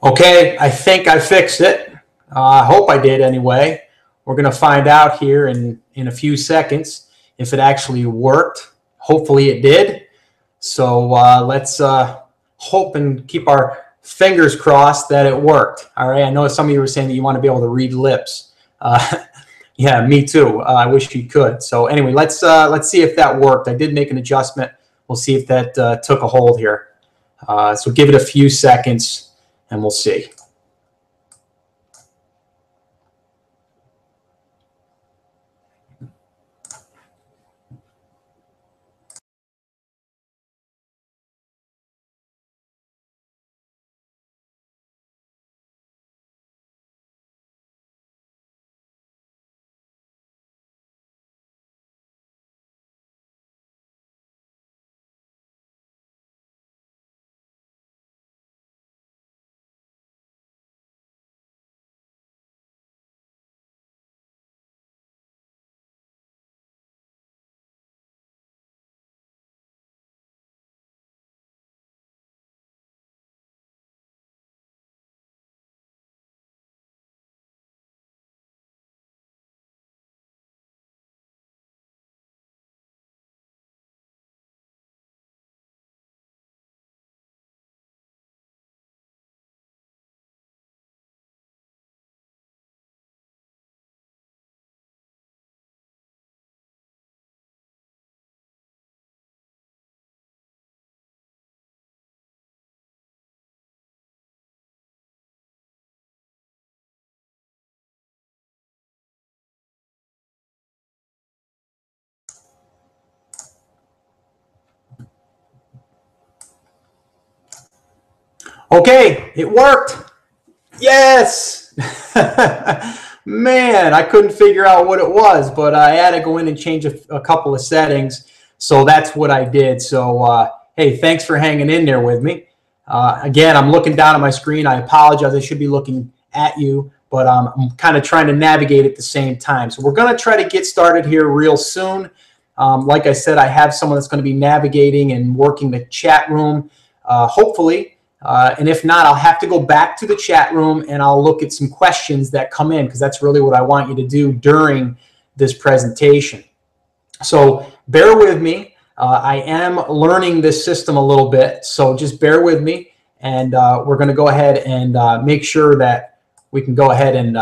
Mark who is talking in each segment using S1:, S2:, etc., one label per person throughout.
S1: Okay, I think I fixed it. I hope I did anyway. We're going to find out here in a few seconds if it actually worked. Hopefully it did. So let's hope and keep our fingers crossed that it worked. All right. I know some of you were saying that you want to be able to read lips. Yeah, me too. I wish you could. So anyway, let's see if that worked. I did make an adjustment. We'll see if that took a hold here. So give it a few seconds and we'll see. Okay, it worked. Yes. Man, I couldn't figure out what it was, but I had to go in and change a couple of settings. So that's what I did. So, hey, thanks for hanging in there with me. Again, I'm looking down at my screen. I apologize. I should be looking at you, but I'm kind of trying to navigate at the same time. So we're going to try to get started here real soon. Like I said, I have someone that's going to be navigating and working the chat room, hopefully. And if not, I'll have to go back to the chat room and I'll look at some questions that come in because that's really what I want you to do during this presentation. So bear with me. I am learning this system a little bit, so just bear with me. And we're going to go ahead and make sure that we can go ahead and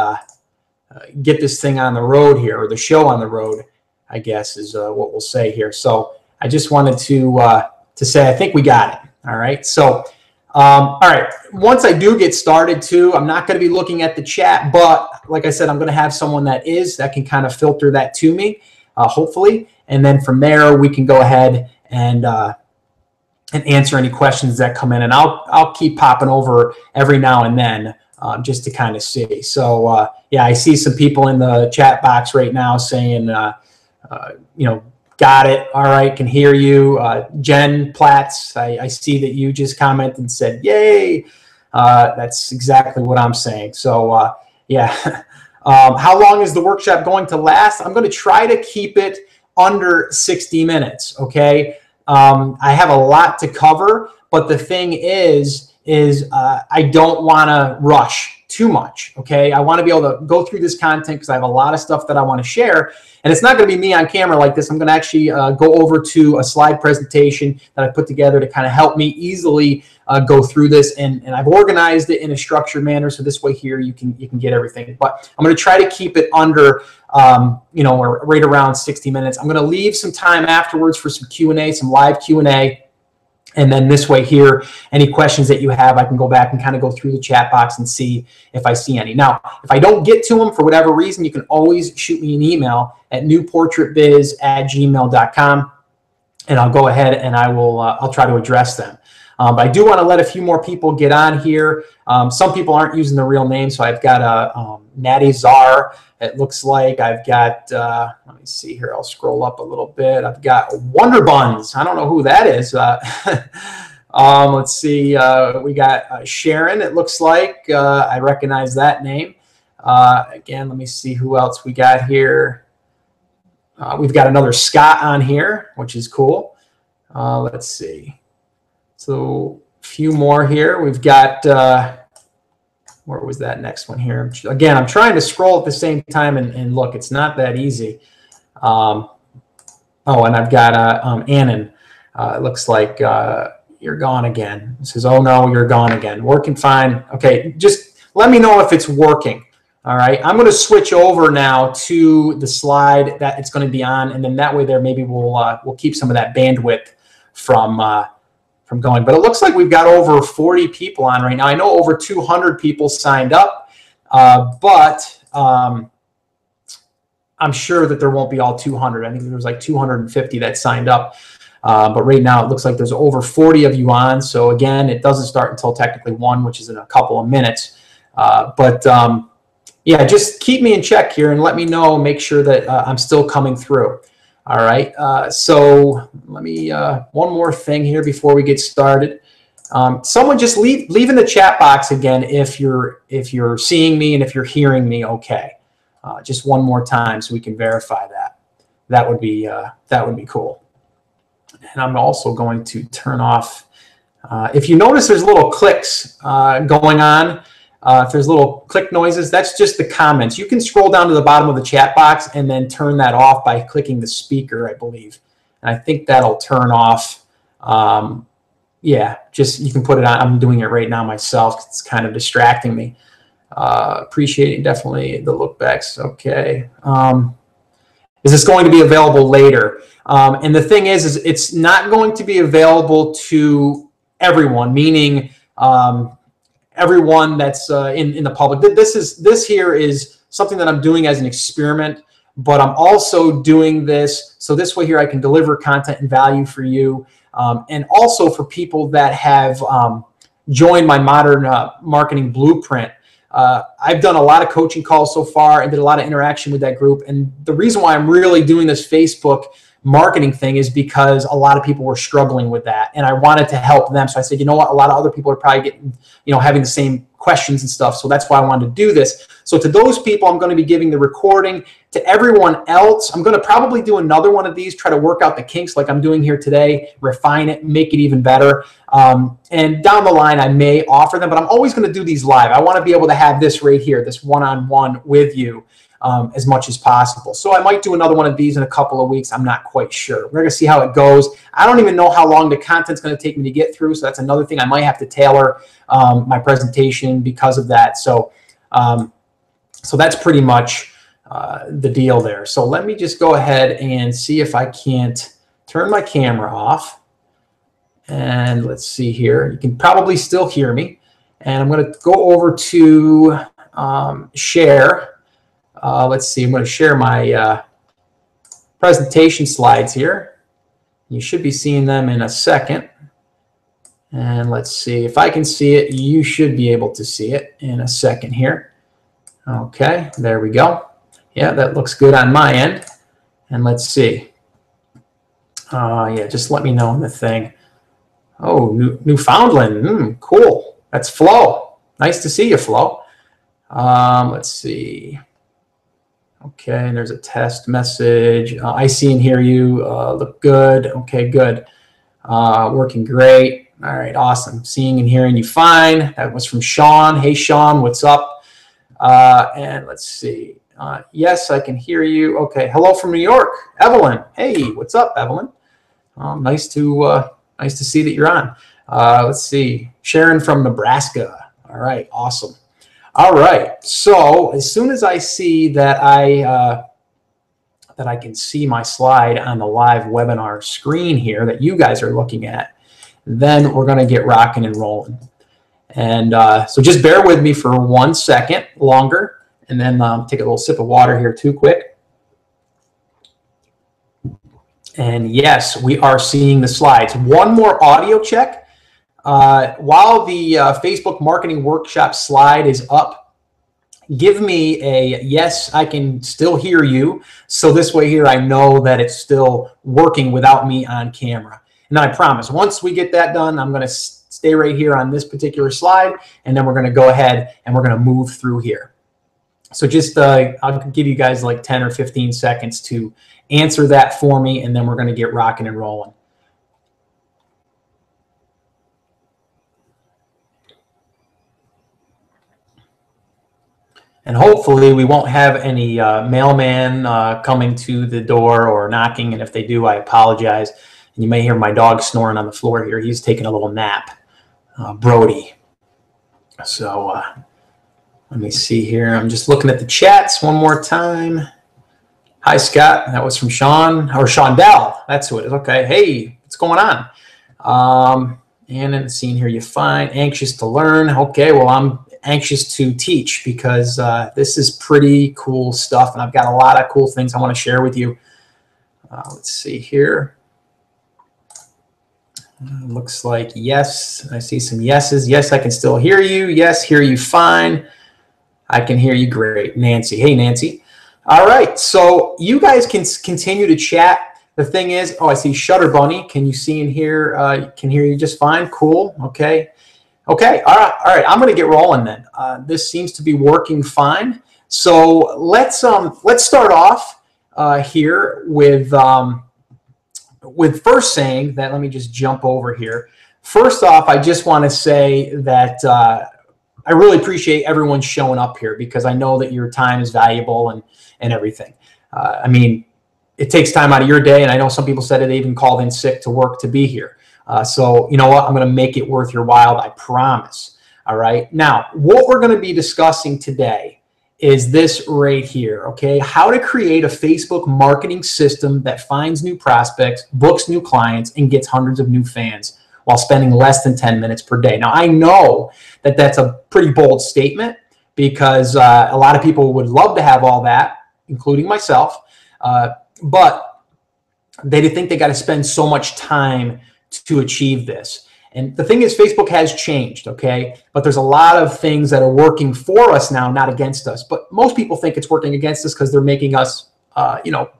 S1: get this thing on the road here, or the show on the road, I guess is what we'll say here. So I just wanted to say I think we got it. All right. So all right. Once I do get started too, I'm not going to be looking at the chat, but like I said, I'm going to have someone that can kind of filter that to me, hopefully. And then from there, we can go ahead and answer any questions that come in. And I'll keep popping over every now and then just to kind of see. So yeah, I see some people in the chat box right now saying, you know, got it. All right. Can hear you. Jen Platts, I see that you just commented and said, yay. That's exactly what I'm saying. So yeah. How long is the workshop going to last? I'm going to try to keep it under 60 minutes. Okay. I have a lot to cover, but the thing is I don't want to rush too much. Okay. I want to be able to go through this content because I have a lot of stuff that I want to share. And it's not going to be me on camera like this. I'm going to actually go over to a slide presentation that I put together to kind of help me easily go through this. And I've organized it in a structured manner. So this way here, you can get everything. But I'm going to try to keep it under, you know, or right around 60 minutes. I'm going to leave some time afterwards for some Q&A, some live Q&A. And then this way here, any questions that you have, I can go back and kind of go through the chat box and see if I see any. Now, if I don't get to them for whatever reason, you can always shoot me an email at newportraitbiz@gmail.com, and I'll go ahead and I'll try to address them. But I do want to let a few more people get on here. Some people aren't using the real name, so I've got a Natty Czar. It looks like I've got, let me see here. I'll scroll up a little bit. I've got Wonder Buns. I don't know who that is. Let's see. We got Sharon, it looks like. I recognize that name. Again, let me see who else we got here. We've got another Scott on here, which is cool. Let's see. So a few more here. We've got where was that next one here? Again, I'm trying to scroll at the same time and look. It's not that easy. Oh, and I've got Annan. It looks like you're gone again. It says, oh no, you're gone again. Working fine. Okay, just let me know if it's working. All right, I'm going to switch over now to the slide that it's going to be on, and then that way there maybe we'll keep some of that bandwidth from going. But it looks like we've got over 40 people on right now. I know over 200 people signed up, but I'm sure that there won't be all 200. I think there was like 250 that signed up. But right now it looks like there's over 40 of you on. So again, it doesn't start until technically 1, which is in a couple of minutes. Yeah, just keep me in check here and let me know, make sure that I'm still coming through. All right. So let me, one more thing here before we get started. Someone just leave in the chat box again if you're seeing me and if you're hearing me okay. Just one more time so we can verify that. That would be cool. And I'm also going to turn off. If you notice there's little clicks going on, if there's little click noises, that's just the comments. You can scroll down to the bottom of the chat box and then turn that off by clicking the speaker, I believe. And I think that'll turn off. Yeah, just you can put it on. I'm doing it right now myself. It's kind of distracting me. Appreciating definitely the look backs. Okay. Is this going to be available later? And the thing is it's not going to be available to everyone, meaning everyone that's in the public. This here is something that I'm doing as an experiment, but I'm also doing this so this way here I can deliver content and value for you, and also for people that have joined my Modern Marketing Blueprint. I've done a lot of coaching calls so far and did a lot of interaction with that group. And the reason why I'm really doing this Facebook marketing thing is because a lot of people were struggling with that and I wanted to help them. So I said, you know what, a lot of other people are probably getting, having the same questions and stuff. So that's why I wanted to do this. So to those people, I'm going to be giving the recording. To everyone else, I'm going to probably do another one of these, try to work out the kinks like I'm doing here today, refine it, make it even better. And down the line, I may offer them, but I'm always going to do these live. I want to be able to have this right here, this one-on-one with you as much as possible. So I might do another one of these in a couple of weeks. I'm not quite sure. We're going to see how it goes. I don't even know how long the content's going to take me to get through. So that's another thing. I might have to tailor my presentation because of that. So that's pretty much the deal there. So let me just go ahead and see if I can't turn my camera off. And let's see here. You can probably still hear me. And I'm going to go over to share. Let's see. I'm going to share my presentation slides here. You should be seeing them in a second. And let's see. If I can see it, you should be able to see it in a second here. Okay, there we go. Yeah, that looks good on my end. And let's see. Yeah, just let me know in the thing. Oh, Newfoundland. Cool. That's Flo. Nice to see you, Flo. Let's see. Okay, and there's a test message. I see and hear you. Look good. Okay, good. Working great. All right, awesome. Seeing and hearing you fine. That was from Sean. Hey, Sean, what's up? And let's see. Yes, I can hear you. Okay, hello from New York, Evelyn. Hey, what's up, Evelyn? Nice to see that you're on. Let's see. Sharon from Nebraska. All right, awesome. All right. So as soon as I see that I can see my slide on the live webinar screen here that you guys are looking at, then we're going to get rocking and rolling. And so just bear with me for 1 second longer, and then take a little sip of water here too quick. And yes, we are seeing the slides. One more audio check. While the Facebook Marketing Workshop slide is up, give me a yes, I can still hear you. So this way here, I know that it's still working without me on camera. And then I promise, once we get that done, I'm going to stay right here on this particular slide, and then we're going to go ahead and we're going to move through here. So just I'll give you guys like 10 or 15 seconds to answer that for me, and then we're going to get rocking and rolling. And hopefully we won't have any mailman coming to the door or knocking. And if they do, I apologize. And you may hear my dog snoring on the floor here. He's taking a little nap, Brody. So let me see here. I'm just looking at the chats one more time. Hi, Scott. That was from Sean, or Shondell. That's who it is. Okay. Hey, what's going on? And then seeing here, you find anxious to learn. Okay, well, I'm anxious to teach because this is pretty cool stuff, and I've got a lot of cool things I want to share with you. Let's see here. Looks like yes. I see some yeses. Yes, I can still hear you. Yes, hear you fine. I can hear you great. Nancy. Hey, Nancy. All right, so you guys can continue to chat. The thing is, oh, I see Shutter Bunny. Can you see and hear? Can hear you just fine. Cool. Okay. Okay. All right. All right. I'm going to get rolling then. This seems to be working fine. So let's start off here with first saying that. Let me just jump over here. First off, I just want to say that I really appreciate everyone showing up here because I know that your time is valuable and everything. I mean, it takes time out of your day, and I know some people said it, they even called in sick to work to be here. So you know what? I'm going to make it worth your while. I promise. All right. Now, what we're going to be discussing today is this right here. Okay. How to create a Facebook marketing system that finds new prospects, books new clients, and gets hundreds of new fans while spending less than 10 minutes per day. Now, I know that that's a pretty bold statement because a lot of people would love to have all that, including myself. But they think they got to spend so much time to achieve this. And the thing is, Facebook has changed, okay? But there's a lot of things that are working for us now, not against us. But most people think it's working against us because they're making us, you know,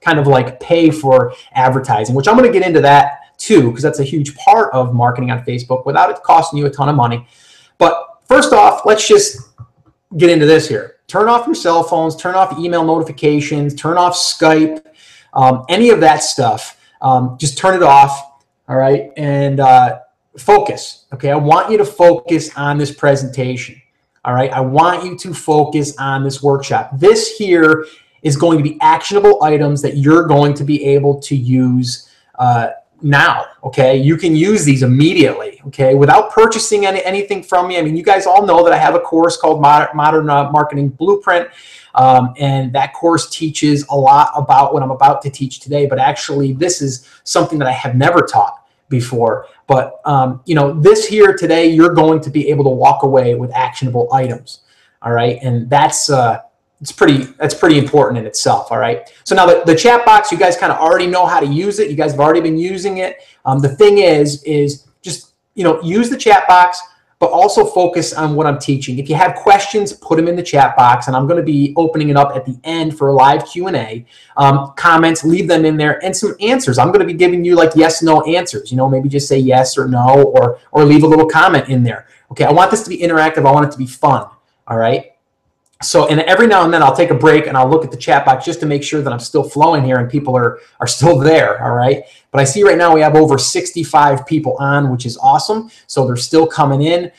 S1: kind of like pay for advertising, which I'm going to get into that too, because that's a huge part of marketing on Facebook without it costing you a ton of money. But first off, let's just get into this here. Turn off your cell phones, turn off email notifications, turn off Skype, any of that stuff. Just turn it off, all right? And focus, okay? I want you to focus on this presentation, all right? I want you to focus on this workshop. This here is going to be actionable items that you're going to be able to use now, okay? You can use these immediately, okay, without purchasing anything from me. I mean, you guys all know that I have a course called Modern Marketing Blueprint, and that course teaches a lot about what I'm about to teach today, but actually this is something that I have never taught before. But, you know, this here today, you're going to be able to walk away with actionable items, all right? And that's pretty important in itself. All right. So now the chat box, you guys kind of already know how to use it. You guys have already been using it. The thing is just, you know, use the chat box, but also focus on what I'm teaching. If you have questions, put them in the chat box, and I'm going to be opening it up at the end for a live Q&A. Comments, leave them in there, and some answers. I'm going to be giving you like yes, no answers. You know, maybe just say yes or no, or leave a little comment in there. Okay. I want this to be interactive. I want it to be fun. All right. So, and every now and then I'll take a break and I'll look at the chat box just to make sure that I'm still flowing here and people are still there, all right? But I see right now we have over 65 people on, which is awesome. So they're still coming in,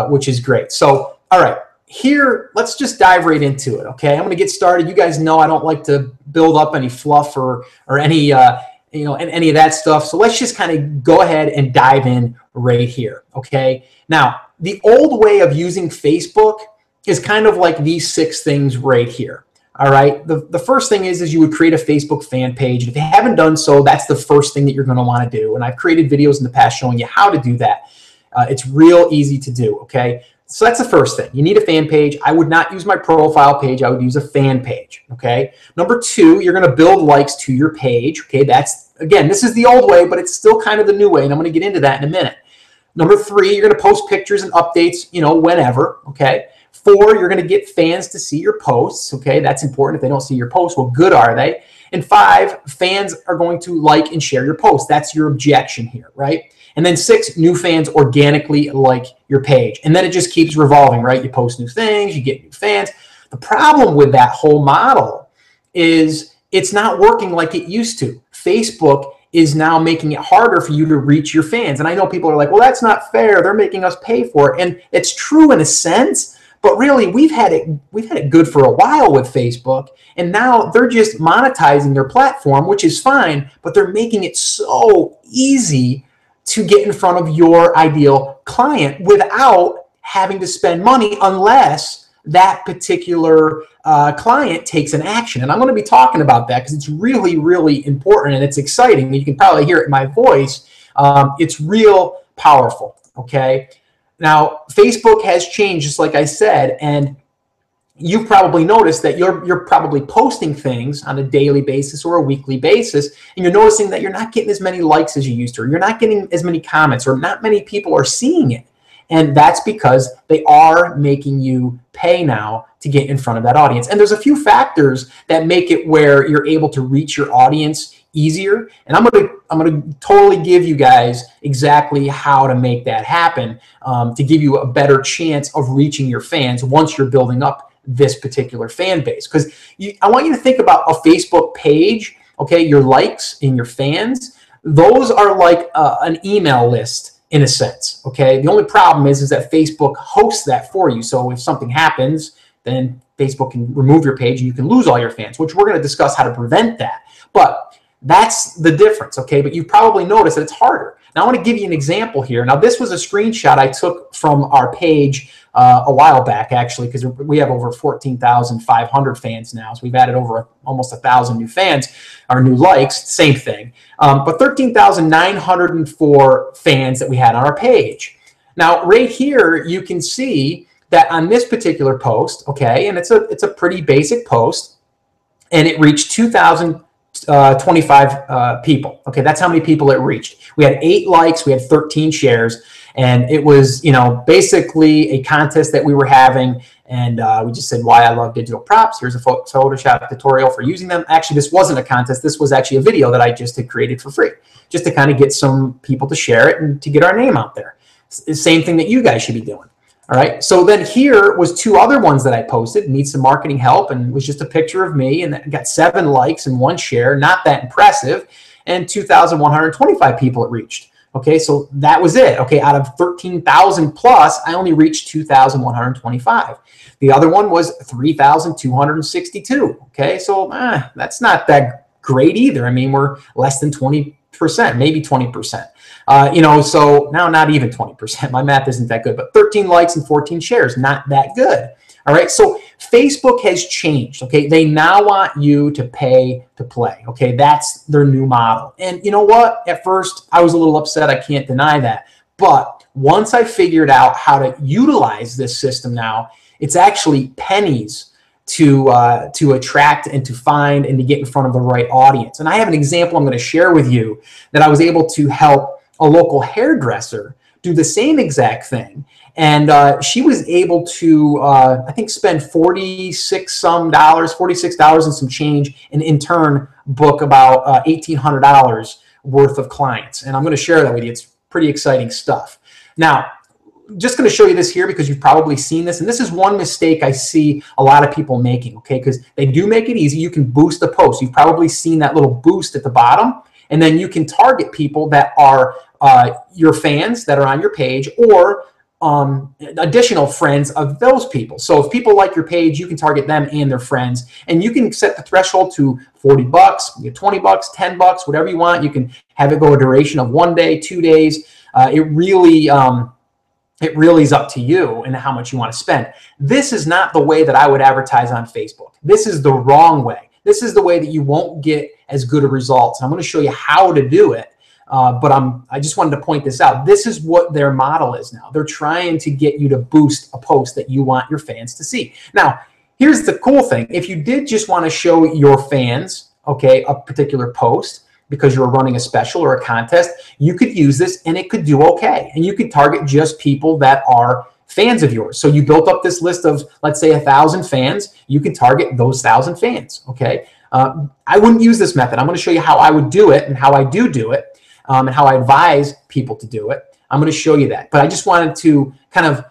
S1: which is great. So, all right, here, let's just dive right into it, okay? I'm going to get started. You guys know I don't like to build up any fluff or any, you know, any of that stuff. So let's just kind of go ahead and dive in right here, okay? Now, the old way of using Facebook is kind of like these 6 things right here. All right. The first thing is you would create a Facebook fan page. And if you haven't done so, that's the first thing that you're going to want to do. And I've created videos in the past showing you how to do that. It's real easy to do. Okay. So that's the first thing. You need a fan page. I would not use my profile page. I would use a fan page. Okay. Number 2, you're going to build likes to your page. Okay. That's, again, this is the old way, but it's still kind of the new way. And I'm going to get into that in a minute. Number 3, you're going to post pictures and updates, you know, whenever. Okay. 4, you're going to get fans to see your posts. Okay, that's important. If they don't see your posts, well, good are they? And 5, fans are going to like and share your posts. That's your objection here, right? And then 6, new fans organically like your page. And then it just keeps revolving, right? You post new things, you get new fans. The problem with that whole model is it's not working like it used to. Facebook is now making it harder for you to reach your fans. And I know people are like, well, that's not fair. They're making us pay for it. And it's true in a sense. But really, we've had it good for a while with Facebook, and now they're just monetizing their platform, which is fine, but they're making it so easy to get in front of your ideal client without having to spend money unless that particular client takes an action. And I'm going to be talking about that because it's really, really important and it's exciting. You can probably hear it in my voice. It's real powerful, okay? Now, Facebook has changed, just like I said, and you've probably noticed that you're probably posting things on a daily basis or a weekly basis, and you're noticing that you're not getting as many likes as you used to, or you're not getting as many comments, or not many people are seeing it. And that's because they are making you pay now to get in front of that audience. And there's a few factors that make it where you're able to reach your audience easier. And I'm gonna totally give you guys exactly how to make that happen, to give you a better chance of reaching your fans once you're building up this particular fan base. Because I want you to think about a Facebook page, okay, your likes and your fans. Those are like an email list in a sense, okay? The only problem is that Facebook hosts that for you. So if something happens, then Facebook can remove your page and you can lose all your fans, which we're going to discuss how to prevent that. But that's the difference, okay? But you've probably noticed that it's harder. Now, I want to give you an example here. Now, this was a screenshot I took from our page a while back, actually, because we have over 14,500 fans now. So we've added over almost 1,000 new fans, or new likes, same thing. But 13,904 fans that we had on our page. Now, right here, you can see that on this particular post, okay, and it's a pretty basic post, and it reached 2,025 people. Okay, that's how many people it reached. We had 8 likes, we had 13 shares, and it was, you know, basically a contest that we were having, and we just said why I love digital props. Here's a Photoshop tutorial for using them. Actually, this wasn't a contest. This was actually a video that I just had created for free, just to kind of get some people to share it and to get our name out there. It's the same thing that you guys should be doing. All right, so then here was 2 other ones that I posted, need some marketing help, and it was just a picture of me, and that got 7 likes and 1 share, not that impressive, and 2,125 people it reached. Okay, so that was it. Okay, out of 13,000 plus, I only reached 2,125. The other one was 3,262. Okay, so that's not that great either. I mean, we're less than 20%, maybe 20%. You know, so now not even 20%. My math isn't that good, but 13 likes and 14 shares, not that good. All right, so Facebook has changed, okay? They now want you to pay to play, okay? That's their new model. And you know what? At first, I was a little upset. I can't deny that. But once I figured out how to utilize this system now, it's actually pennies to attract and to find and to get in front of the right audience. And I have an example I'm going to share with you that I was able to help a local hairdresser do the same exact thing. And she was able to, I think, spend $46 and some change, and in turn book about $1,800 worth of clients. And I'm going to share that with you. It's pretty exciting stuff. Now, just going to show you this here because you've probably seen this. And this is one mistake I see a lot of people making, okay? Because they do make it easy. You can boost the post. You've probably seen that little boost at the bottom. And then you can target people that are your fans that are on your page, or additional friends of those people. So if people like your page, you can target them and their friends, and you can set the threshold to $40, $20, $10, whatever you want. You can have it go a duration of 1 day, 2 days. It really is up to you and how much you want to spend. This is not the way that I would advertise on Facebook. This is the wrong way. This is the way that you won't get as good of results. I'm going to show you how to do it. But I just wanted to point this out. This is what their model is now. They're trying to get you to boost a post that you want your fans to see. Now, here's the cool thing. If you did just want to show your fans, okay, a particular post because you're running a special or a contest, you could use this and it could do okay. And you could target just people that are fans of yours. So you built up this list of, let's say, 1,000 fans. You can target those 1,000 fans, okay? I wouldn't use this method. I'm going to show you how I would do it and how I do it. And how I advise people to do it. I'm going to show you that. But I just wanted to kind of,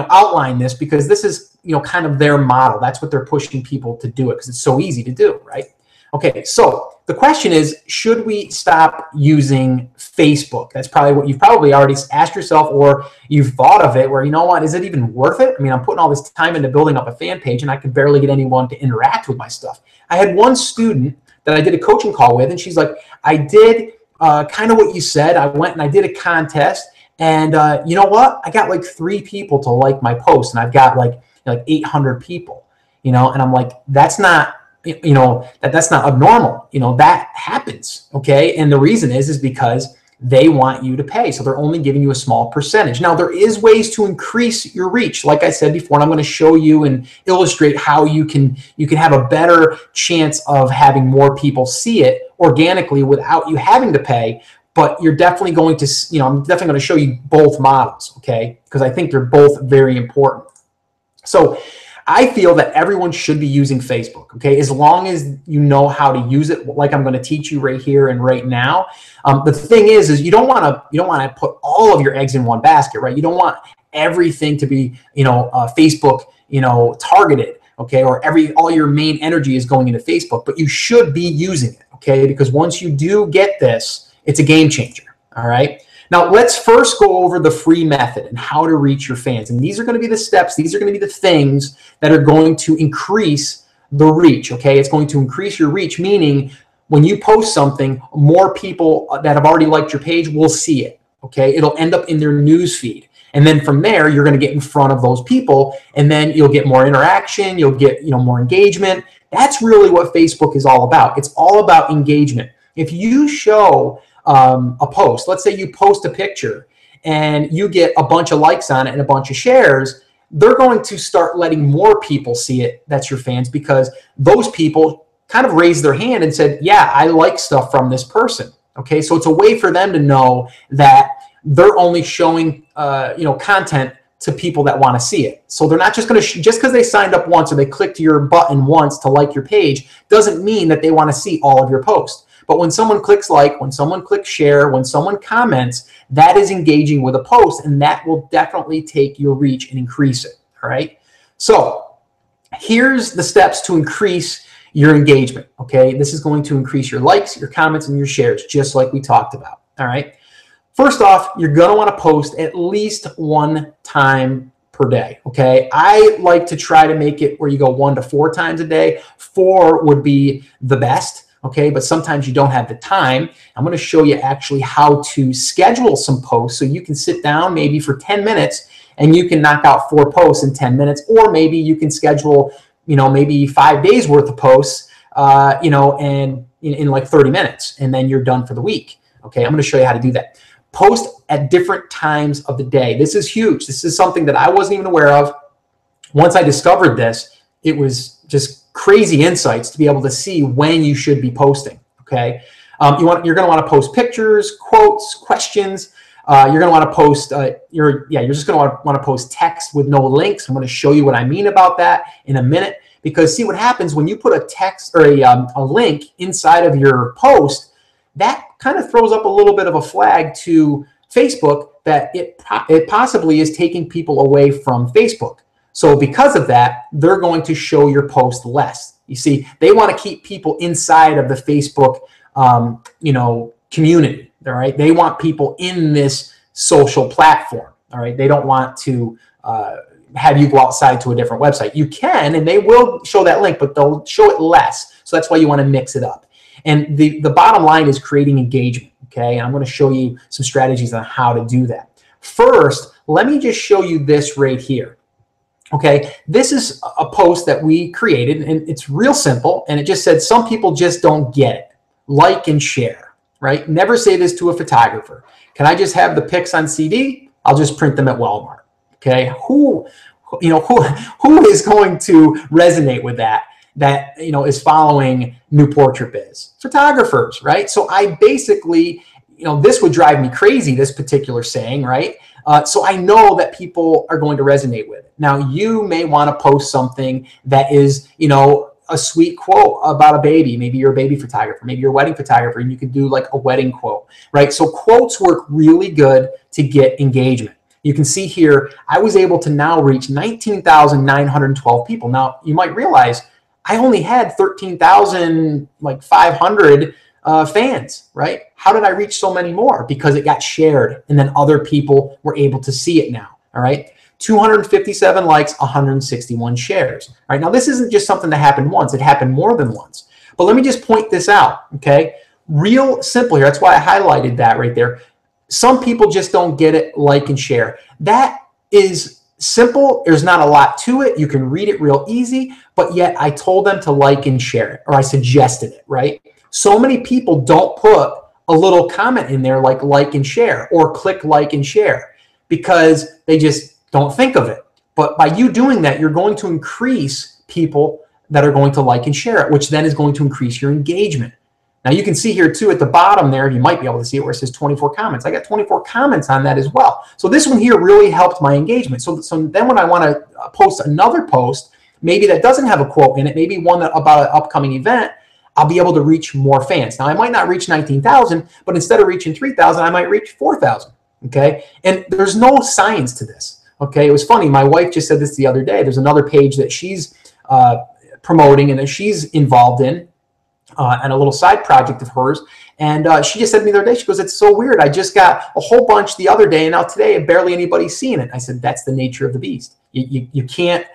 S1: outline this because this is, kind of their model. That's what they're pushing people to do it because it's so easy to do, right? Okay, so the question is, should we stop using Facebook? That's probably what you've probably already asked yourself, or you've thought of it where, you know what, is it even worth it? I mean, I'm putting all this time into building up a fan page and I can barely get anyone to interact with my stuff. I had one student that I did a coaching call with, and she's like, I did kind of what you said. I went and I did a contest, and you know what? I got like 3 people to like my post, and I've got like 800 people, and I'm like, that's not, that's not abnormal. That happens. Okay. And the reason is because they want you to pay. So they're only giving you a small percentage. Now, there is ways to increase your reach. Like I said before, and I'm going to show you and illustrate how you can have a better chance of having more people see it organically without you having to pay. But you're definitely going to, I'm definitely going to show you both models. Okay. Because I think they're both very important. So I feel that everyone should be using Facebook, okay, as long as you know how to use it, like I'm going to teach you right here and right now. The thing is you don't want to put all of your eggs in one basket, right? You don't want everything to be, Facebook, targeted, okay, or all your main energy is going into Facebook, but you should be using it, okay, because once you do get this, it's a game changer, all right? Now, let's first go over the free method and how to reach your fans. And these are going to be the steps. These are going to be the things that are going to increase the reach, okay? It's going to increase your reach, meaning when you post something, more people that have already liked your page will see it, okay? It'll end up in their news feed. And then from there, you're going to get in front of those people, and then you'll get more interaction. You'll get, more engagement. That's really what Facebook is all about. It's all about engagement. If you show a post, let's say you post a picture and you get a bunch of likes on it and a bunch of shares, they're going to start letting more people see it. That's your fans, because those people kind of raised their hand and said, yeah, I like stuff from this person. Okay, so it's a way for them to know that they're only showing content to people that want to see it. So they're not just going to, just because they signed up once or they clicked your button once to like your page, doesn't mean that they want to see all of your posts. But when someone clicks like, when someone clicks share, when someone comments, that is engaging with a post, and that will definitely take your reach and increase it, all right? So here's the steps to increase your engagement, okay? This is going to increase your likes, your comments, and your shares, just like we talked about, all right? First off, you're going to want to post at least 1 time per day, okay? I like to try to make it where you go 1 to 4 times a day. 4 would be the best. Okay, but sometimes you don't have the time. I'm going to show you actually how to schedule some posts so you can sit down maybe for 10 minutes and you can knock out 4 posts in 10 minutes, or maybe you can schedule, maybe 5 days worth of posts, and in like 30 minutes, and then you're done for the week. Okay, I'm going to show you how to do that. Post at different times of the day. This is huge. This is something that I wasn't even aware of. Once I discovered this, it was just crazy insights to be able to see when you should be posting. Okay, you're going to want to post pictures, quotes, questions. You're going to want to post. You're just going to want to post text with no links. I'm going to show you what I mean about that in a minute. Because see what happens when you put a text or a link inside of your post, that kind of throws up a little bit of a flag to Facebook that it possibly is taking people away from Facebook. So because of that, they're going to show your post less. You see, they want to keep people inside of the Facebook, community. All right, they want people in this social platform. All right, they don't want to have you go outside to a different website. You can, and they will show that link, but they'll show it less. So that's why you want to mix it up. And the bottom line is creating engagement. Okay, and I'm going to show you some strategies on how to do that. First, let me just show you this right here. Okay, this is a post that we created, and it's real simple, and it just said, some people just don't get it. Like and share, right? Never say this to a photographer. Can I just have the pics on CD? I'll just print them at Walmart. Okay, who is going to resonate with that is following New Portrait Biz? Photographers, right? So I basically, this would drive me crazy, this particular saying, right? So I know that people are going to resonate with it. Now, you may want to post something that is, a sweet quote about a baby. Maybe you're a baby photographer. Maybe you're a wedding photographer, and you could do like a wedding quote, right? So quotes work really good to get engagement. You can see here, I was able to now reach 19,912 people. Now, you might realize I only had 13,500 fans, right? How did I reach so many more? Because it got shared, and then other people were able to see it now, all right? 257 likes, 161 shares. All right, now this isn't just something that happened once, it happened more than once. But let me just point this out, okay? Real simple here, that's why I highlighted that right there. Some people just don't get it, like and share. That is simple, there's not a lot to it, you can read it real easy, but yet I told them to like and share it, or I suggested it, right? So many people don't put a little comment in there like and share, or click like and share, because they just don't think of it. But by you doing that, you're going to increase people that are going to like and share it, which then is going to increase your engagement. Now you can see here too at the bottom there, you might be able to see it where it says 24 comments. I got 24 comments on that as well. So this one here really helped my engagement. So then when I want to post another post, maybe that doesn't have a quote in it, maybe one about an upcoming event, I'll be able to reach more fans. Now I might not reach 19,000, but instead of reaching 3,000, I might reach 4,000, okay? And there's no science to this. Okay, it was funny. My wife just said this the other day. There's another page that she's promoting and that she's involved in, and a little side project of hers. And she just said to me the other day, she goes, "It's so weird. I just got a whole bunch the other day, and now today barely anybody's seeing it." I said, "That's the nature of the beast. You can't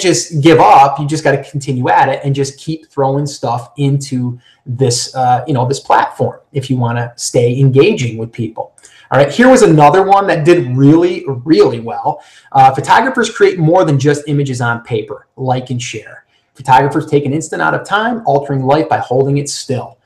S1: just give up. You just got to continue at it and just keep throwing stuff into this this platform if you want to stay engaging with people." All right, here was another one that did really, really well. Photographers create more than just images on paper, like and share. Photographers take an instant out of time, altering life by holding it still.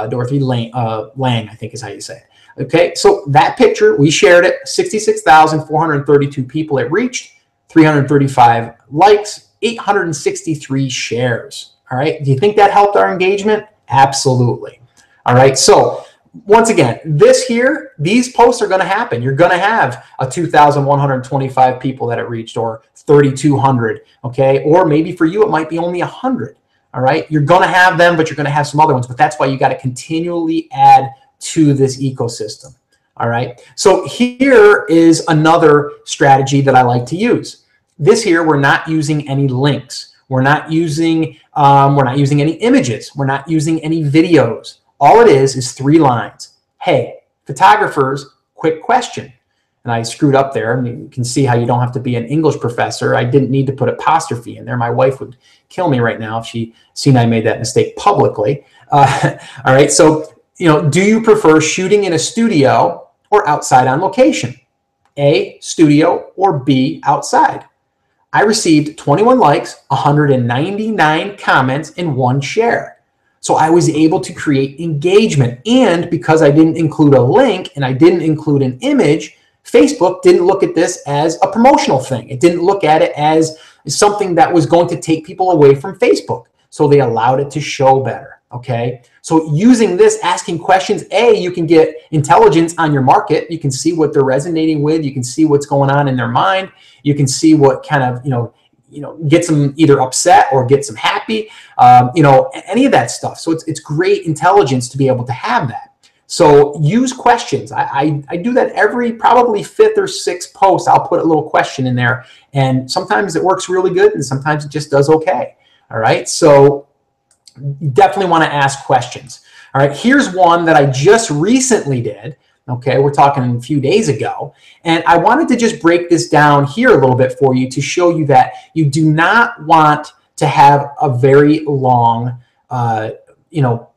S1: Dorothy Lang, I think is how you say it. Okay, so that picture, we shared it, 66,432 people it reached, 335 likes, 863 shares. All right, do you think that helped our engagement? Absolutely. All right, so once again, these posts are going to happen. You're going to have a 2,125 people that it reached, or 3,200, okay? Or maybe for you, it might be only 100, all right? You're going to have them, but you're going to have some other ones. But that's why you got to continually add to this ecosystem, all right? So here is another strategy that I like to use. This here, we're not using any links. We're not using any images. We're not using any videos. All it is 3 lines. Hey, photographers, quick question. And I screwed up there. I mean, you can see how you don't have to be an English professor. I didn't need to put apostrophe in there. My wife would kill me right now if she seen I made that mistake publicly. All right, so do you prefer shooting in a studio or outside on location? A, studio, or B, outside? I received 21 likes, 199 comments, and 1 share. So I was able to create engagement. And because I didn't include a link and I didn't include an image, Facebook didn't look at this as a promotional thing. It didn't look at it as something that was going to take people away from Facebook. So they allowed it to show better, okay? So using this, asking questions, you can get intelligence on your market. You can see what they're resonating with. You can see what's going on in their mind. You can see what kind of, gets them either upset or gets them happy, any of that stuff. So it's great intelligence to be able to have that. So use questions. I do that every probably 5th or 6th post. I'll put a little question in there, and sometimes it works really good and sometimes it just does okay. All right, so you definitely want to ask questions. All right, here's one that I just recently did. Okay, we're talking a few days ago, and I wanted to just break this down here a little bit for you to show you that you do not want to have a very long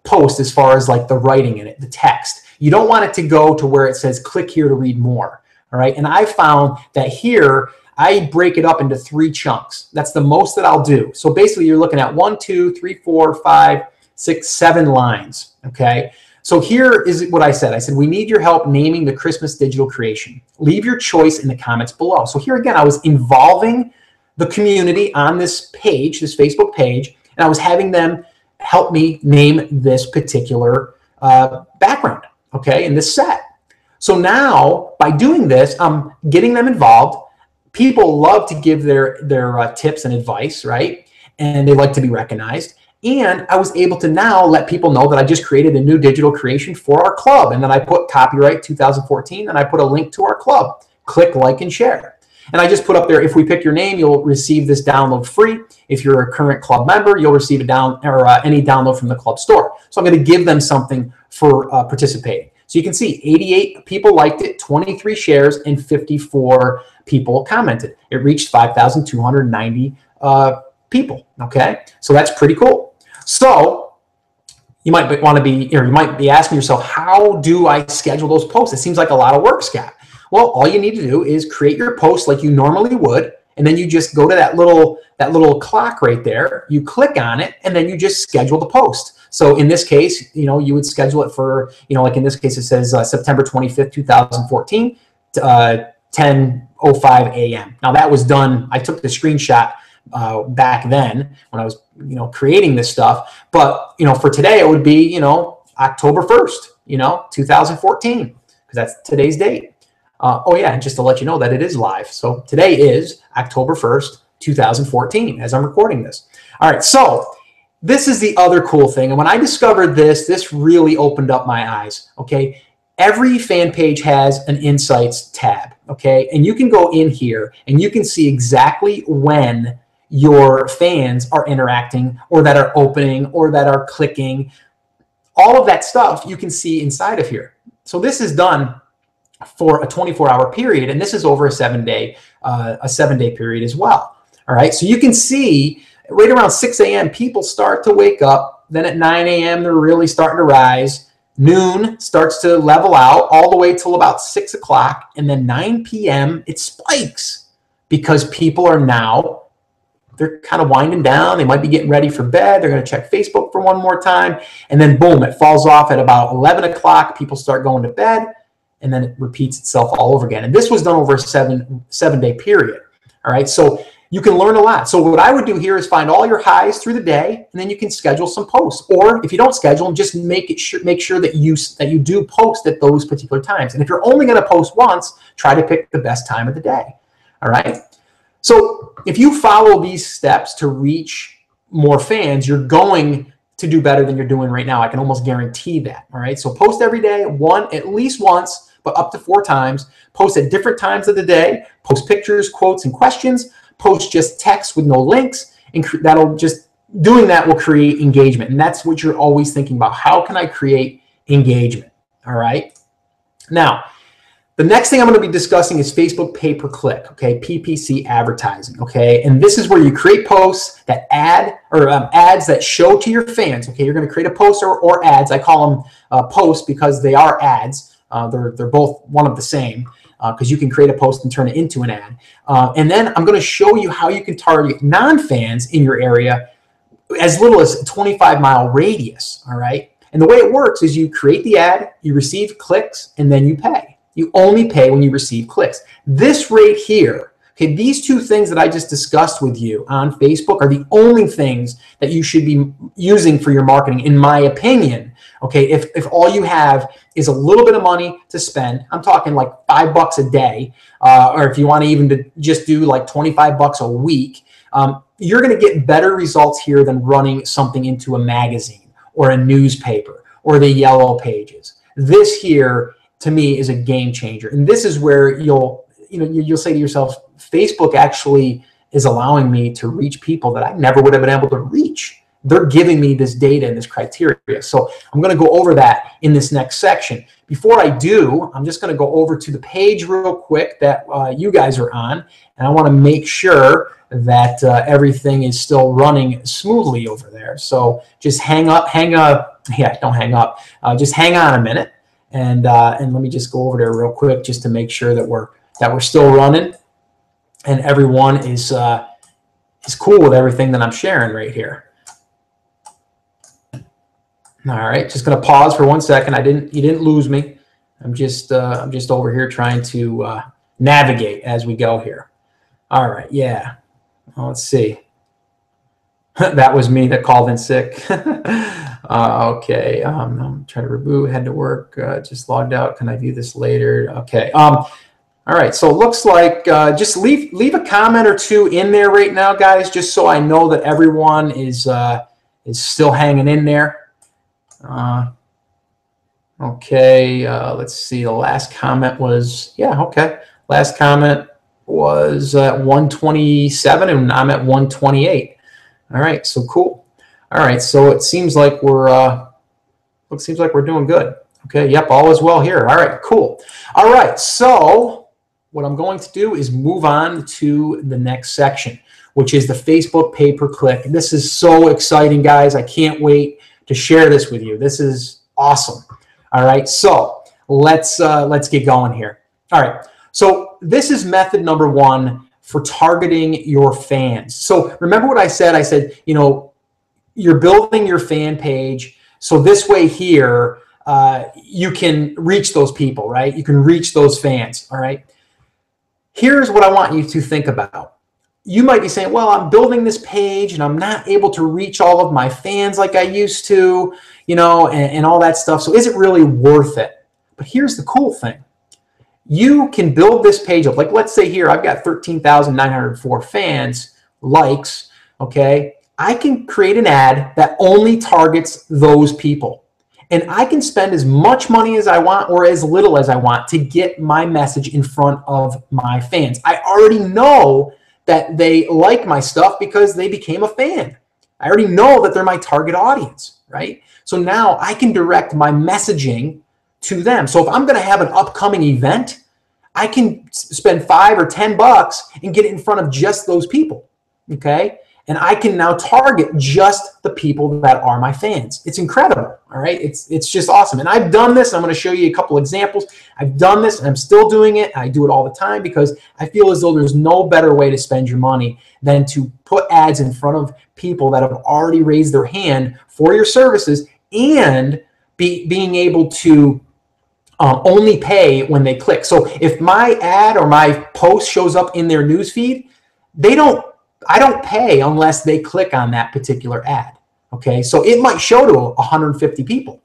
S1: post as far as like the writing in it, the text. You don't want it to go to where it says click here to read more. All right, and I found that here I break it up into 3 chunks. That's the most that I'll do. So basically you're looking at 1, 2, 3, 4, 5, 6, 7 lines. Okay. So here is what I said. I said, we need your help naming the Christmas digital creation. Leave your choice in the comments below. So here again, I was involving the community on this page, this Facebook page, and I was having them help me name this particular background, okay, in this set. So now by doing this, I'm getting them involved. People love to give their tips and advice, right? And they like to be recognized. And I was able to now let people know that I just created a new digital creation for our club. And then I put copyright 2014, and I put a link to our club. Click, like, and share. And I just put up there, if we pick your name, you'll receive this download free. If you're a current club member, you'll receive any download from the club store. So I'm going to give them something for participating. So you can see 88 people liked it, 23 shares, and 54 people commented. It reached 5,290 people. Okay, so that's pretty cool. So you might want to be, or you might be asking yourself, how do I schedule those posts? It seems like a lot of work, Scott. Well, all you need to do is create your post like you normally would, and then you just go to that little clock right there. You click on it, and then you just schedule the post. So in this case, you would schedule it for, like in this case, it says September 25th, 2014, 10:05 a.m. Now that was done. I took the screenshot back then when I was, creating this stuff. But, for today, it would be, October 1st, 2014, because that's today's date. Oh yeah, and just to let you know that it is live. So today is October 1st, 2014, as I'm recording this. All right, so this is the other cool thing. And when I discovered this really opened up my eyes, okay? Every fan page has an Insights tab, okay? And you can go in here and you can see exactly when your fans are interacting or that are opening or that are clicking. All of that stuff you can see inside of here. So this is done for a 24-hour period, and this is over a 7-day period as well. All right, so you can see right around 6 a.m. people start to wake up. Then at 9 a.m. they're really starting to rise. Noon starts to level out all the way till about 6 o'clock, and then 9 p.m. it spikes because people are now, they're kind of winding down. They might be getting ready for bed. They're going to check Facebook for one more time, and then boom, it falls off at about 11 o'clock. People start going to bed, and then it repeats itself all over again. And this was done over a seven-day period. All right, so you can learn a lot. So what I would do here is find all your highs through the day, and then you can schedule some posts. Or if you don't schedule them, just make sure that you do post at those particular times. And if you're only going to post once, try to pick the best time of the day. All right. So if you follow these steps to reach more fans, you're going to do better than you're doing right now. I can almost guarantee that. All right. So post every day, at least once, but up to 4 times. Post at different times of the day. Post pictures, quotes, and questions. Post just text with no links, and doing that will create engagement. And that's what you're always thinking about. How can I create engagement? All right. Now, the next thing I'm going to be discussing is Facebook pay-per-click, okay, PPC advertising, okay? And this is where you create posts that ads that show to your fans, okay? You're going to create a post or ads. I call them posts because they are ads. They're both one of the same. Because you can create a post and turn it into an ad. And then I'm going to show you how you can target non-fans in your area as little as a 25-mile radius, all right? And the way it works is you create the ad, you receive clicks, and then you pay. You only pay when you receive clicks. This right here, okay, these two things that I just discussed with you on Facebook are the only things that you should be using for your marketing, in my opinion. Okay, if all you have is a little bit of money to spend, I'm talking like $5 a day, or if you want to even just do like $25 a week, you're going to get better results here than running something into a magazine or a newspaper or the Yellow Pages. This here, to me, is a game changer, and this is where you'll say to yourself, Facebook actually is allowing me to reach people that I never would have been able to reach. They're giving me this data and this criteria. So I'm going to go over that in this next section. Before I do, I'm just going to go over to the page real quick that you guys are on. And I want to make sure that everything is still running smoothly over there. So just don't hang up. Just hang on a minute. And let me just go over there real quick just to make sure that we're still running and everyone is cool with everything that I'm sharing right here. All right, just going to pause for 1 second. You didn't lose me. I'm just over here trying to navigate as we go here. All right, yeah. Well, let's see. That was me that called in sick. Okay, I'm trying to reboot. Head to work. Just logged out. Can I view this later? Okay. All right. So it looks like just leave a comment or two in there right now, guys, just so I know that everyone is still hanging in there. Okay, let's see. The last comment was, yeah, okay. Last comment, was at 127 and I'm at 128. All right, so cool. All right, so it seems like we're doing good. Okay, yep, all is well here. All right, cool. All right, so what I'm going to do is move on to the next section, which is the Facebook pay-per-click. This is so exciting, guys. I can't wait to share this with you. This is awesome. All right, so let's get going here. All right, so this is method number one for targeting your fans. So remember what I said? I said, you know, you're building your fan page. So this way here, you can reach those people, right? You can reach those fans, all right? Here's what I want you to think about. You might be saying, well, I'm building this page and I'm not able to reach all of my fans like I used to, you know, and all that stuff. So is it really worth it? But here's the cool thing. You can build this page up. Like, let's say here, I've got 13,904 fans, likes, okay? I can create an ad that only targets those people. And I can spend as much money as I want or as little as I want to get my message in front of my fans. I already know that they like my stuff because they became a fan. I already know that they're my target audience, right? So now I can direct my messaging to them. So if I'm going to have an upcoming event, I can spend $5 or $10 and get it in front of just those people, okay? And I can now target just the people that are my fans. It's incredible, all right? It's just awesome. And I've done this. I'm going to show you a couple examples. I've done this, and I'm still doing it. I do it all the time because I feel as though there's no better way to spend your money than to put ads in front of people that have already raised their hand for your services and being able to only pay when they click. So if my ad or my post shows up in their newsfeed, I don't pay unless they click on that particular ad, okay? So it might show to 150 people,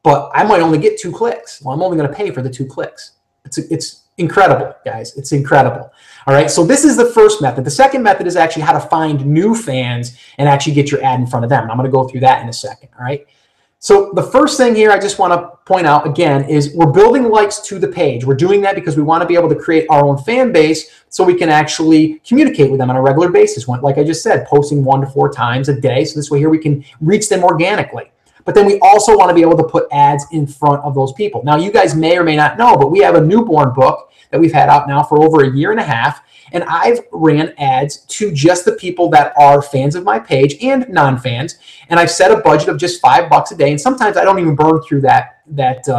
S1: but I might only get 2 clicks. Well, I'm only going to pay for the 2 clicks. It's incredible, guys. It's incredible. All right, so this is the first method. The second method is actually how to find new fans and actually get your ad in front of them. And I'm going to go through that in a second, all right? So the first thing here I just want to point out again is we're building likes to the page. We're doing that because we want to be able to create our own fan base so we can actually communicate with them on a regular basis. Like I just said, posting 1 to 4 times a day. So this way here we can reach them organically. But then we also want to be able to put ads in front of those people. Now you guys may or may not know, but we have a newborn book that we've had out now for over 1.5 years. And I've ran ads to just the people that are fans of my page and non-fans. And I've set a budget of just $5 a day. And sometimes I don't even burn through that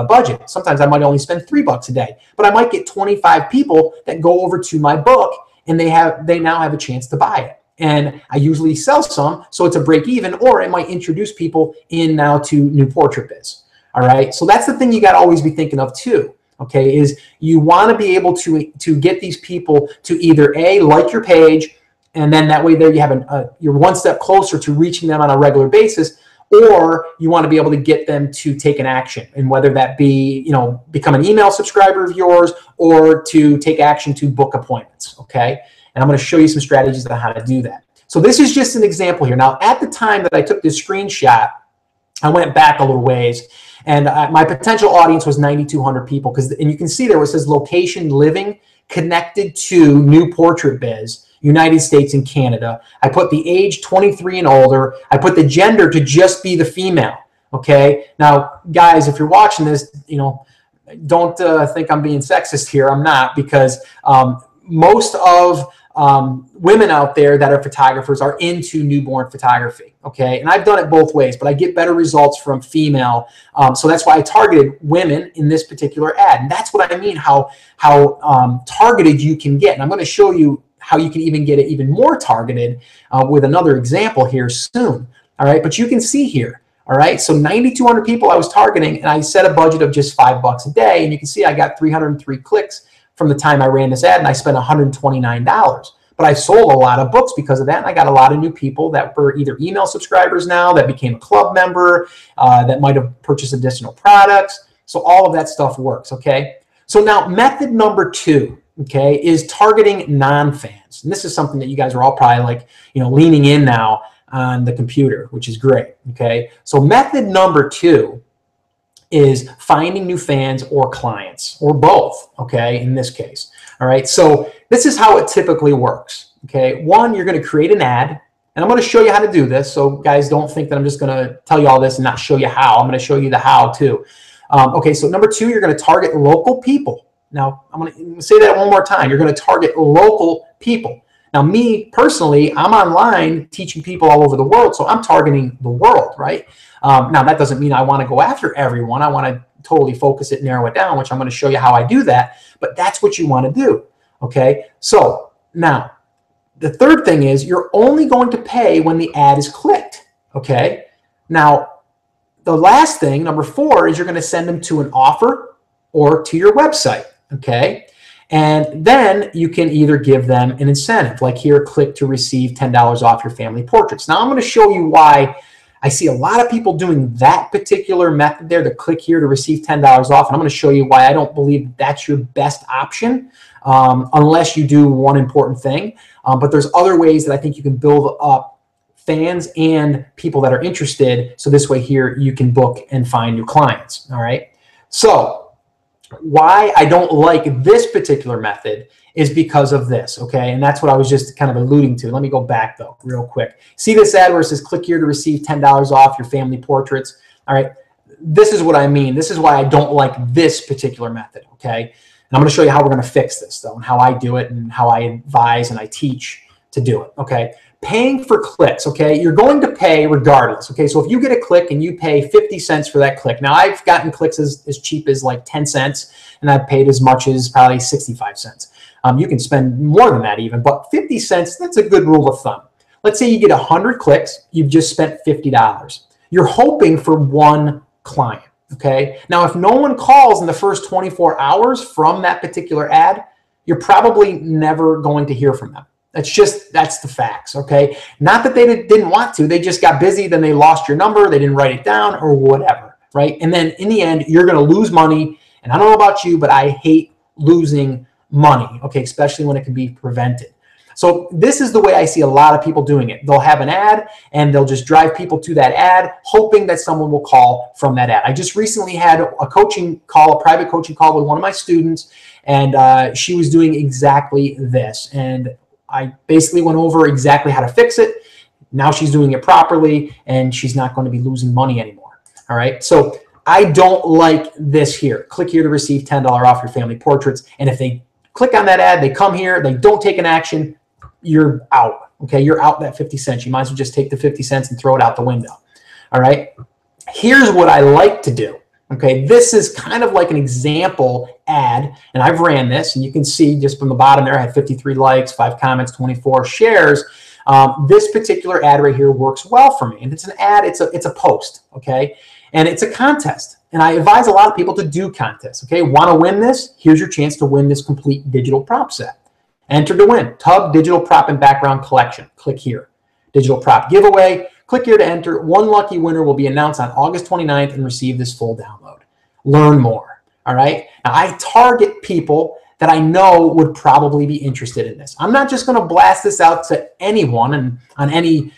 S1: budget. Sometimes I might only spend $3 a day. But I might get 25 people that go over to my book and they now have a chance to buy it. And I usually sell some, so it's a break even, or it might introduce people in now to New Portrait Biz. All right. So that's the thing you got to always be thinking of too. Okay, is you want to be able to get these people to either A, like your page, and then that way there you have you're one step closer to reaching them on a regular basis, or you want to be able to get them to take an action, and whether that be, you know, become an email subscriber of yours or to take action to book appointments. Okay, and I'm going to show you some strategies on how to do that. So this is just an example here. Now, at the time that I took this screenshot, I went back a little ways, and my potential audience was 9,200 people. And you can see there where it says location living connected to New Portrait Biz, United States and Canada. I put the age 23 and older. I put the gender to just be the female. Okay. Now, guys, if you're watching this, you know, don't think I'm being sexist here. I'm not, because most of women out there that are photographers are into newborn photography. Okay. And I've done it both ways, but I get better results from female. So that's why I targeted women in this particular ad. And that's what I mean, how targeted you can get. And I'm going to show you how you can even get it even more targeted with another example here soon. All right. But you can see here. All right. So 9,200 people I was targeting, and I set a budget of just $5 a day. And you can see I got 303 clicks from the time I ran this ad, and I spent $129. But I sold a lot of books because of that, and I got a lot of new people that were either email subscribers now, that became a club member, that might have purchased additional products. So all of that stuff works, okay? So now method number 2, okay, is targeting non-fans. And this is something that you guys are all probably like, you know, leaning in now on the computer, which is great, okay? So method number 2 is finding new fans or clients, or both, okay, in this case. All right, so this is how it typically works, okay? One, you're going to create an ad, and I'm going to show you how to do this, so guys, don't think that I'm just going to tell you all this and not show you how. I'm going to show you the how too. Okay, so number two, you're going to target local people. Now, I'm going to say that one more time. You're going to target local people. Now, me personally, I'm online teaching people all over the world, so I'm targeting the world, right? Now, that doesn't mean I want to go after everyone. I want to totally focus it, narrow it down, which I'm going to show you how I do that, but that's what you want to do, okay? So now, the third thing is you're only going to pay when the ad is clicked, okay? Now, the last thing, number four, is you're going to send them to an offer or to your website, okay? And then you can either give them an incentive, like here, click to receive $10 off your family portraits. Now, I'm going to show you why I see a lot of people doing that particular method there, to click here to receive $10 off. And I'm going to show you why I don't believe that's your best option unless you do one important thing. But there's other ways that I think you can build up fans and people that are interested. So this way here, you can book and find new clients. All right. So why I don't like this particular method is because of this, okay? And that's what I was just kind of alluding to. Let me go back, though, real quick. See this ad where it says, click here to receive $10 off your family portraits? All right, this is what I mean. This is why I don't like this particular method, okay? And I'm going to show you how we're going to fix this, though, and how I do it and how I advise and I teach to do it, okay? Paying for clicks, okay? You're going to pay regardless, okay? So if you get a click and you pay 50 cents for that click. Now, I've gotten clicks as cheap as like 10 cents, and I've paid as much as probably 65 cents. You can spend more than that even, but 50 cents, that's a good rule of thumb. Let's say you get 100 clicks, you've just spent $50. You're hoping for one client, okay? Now, if no one calls in the first 24 hours from that particular ad, you're probably never going to hear from them. That's the facts, okay? Not that they didn't want to, they just got busy, then they lost your number, they didn't write it down or whatever, right? And then in the end, you're gonna lose money. And I don't know about you, but I hate losing money, okay? Especially when it can be prevented. So this is the way I see a lot of people doing it. They'll have an ad and they'll just drive people to that ad, hoping that someone will call from that ad. I just recently had a coaching call, a private coaching call with one of my students, and she was doing exactly this. And I basically went over exactly how to fix it. Now she's doing it properly and she's not going to be losing money anymore. All right. So I don't like this here. Click here to receive $10 off your family portraits. And if they click on that ad, they come here, they don't take an action, you're out. Okay. You're out that 50 cents. You might as well just take the 50 cents and throw it out the window. All right. Here's what I like to do. Okay, this is kind of like an example ad, and I've ran this, and you can see just from the bottom there, I had 53 likes, 5 comments, 24 shares. This particular ad right here works well for me, and it's an ad, it's a post, okay, and it's a contest, and I advise a lot of people to do contests, okay. Want to win this? Here's your chance to win this complete digital prop set. Enter to win. Tug Digital Prop and Background Collection. Click here. Digital prop giveaway. Click here to enter. One lucky winner will be announced on August 29th and receive this full download. Learn more. All right. Now, I target people that I know would probably be interested in this. I'm not just going to blast this out to anyone and on any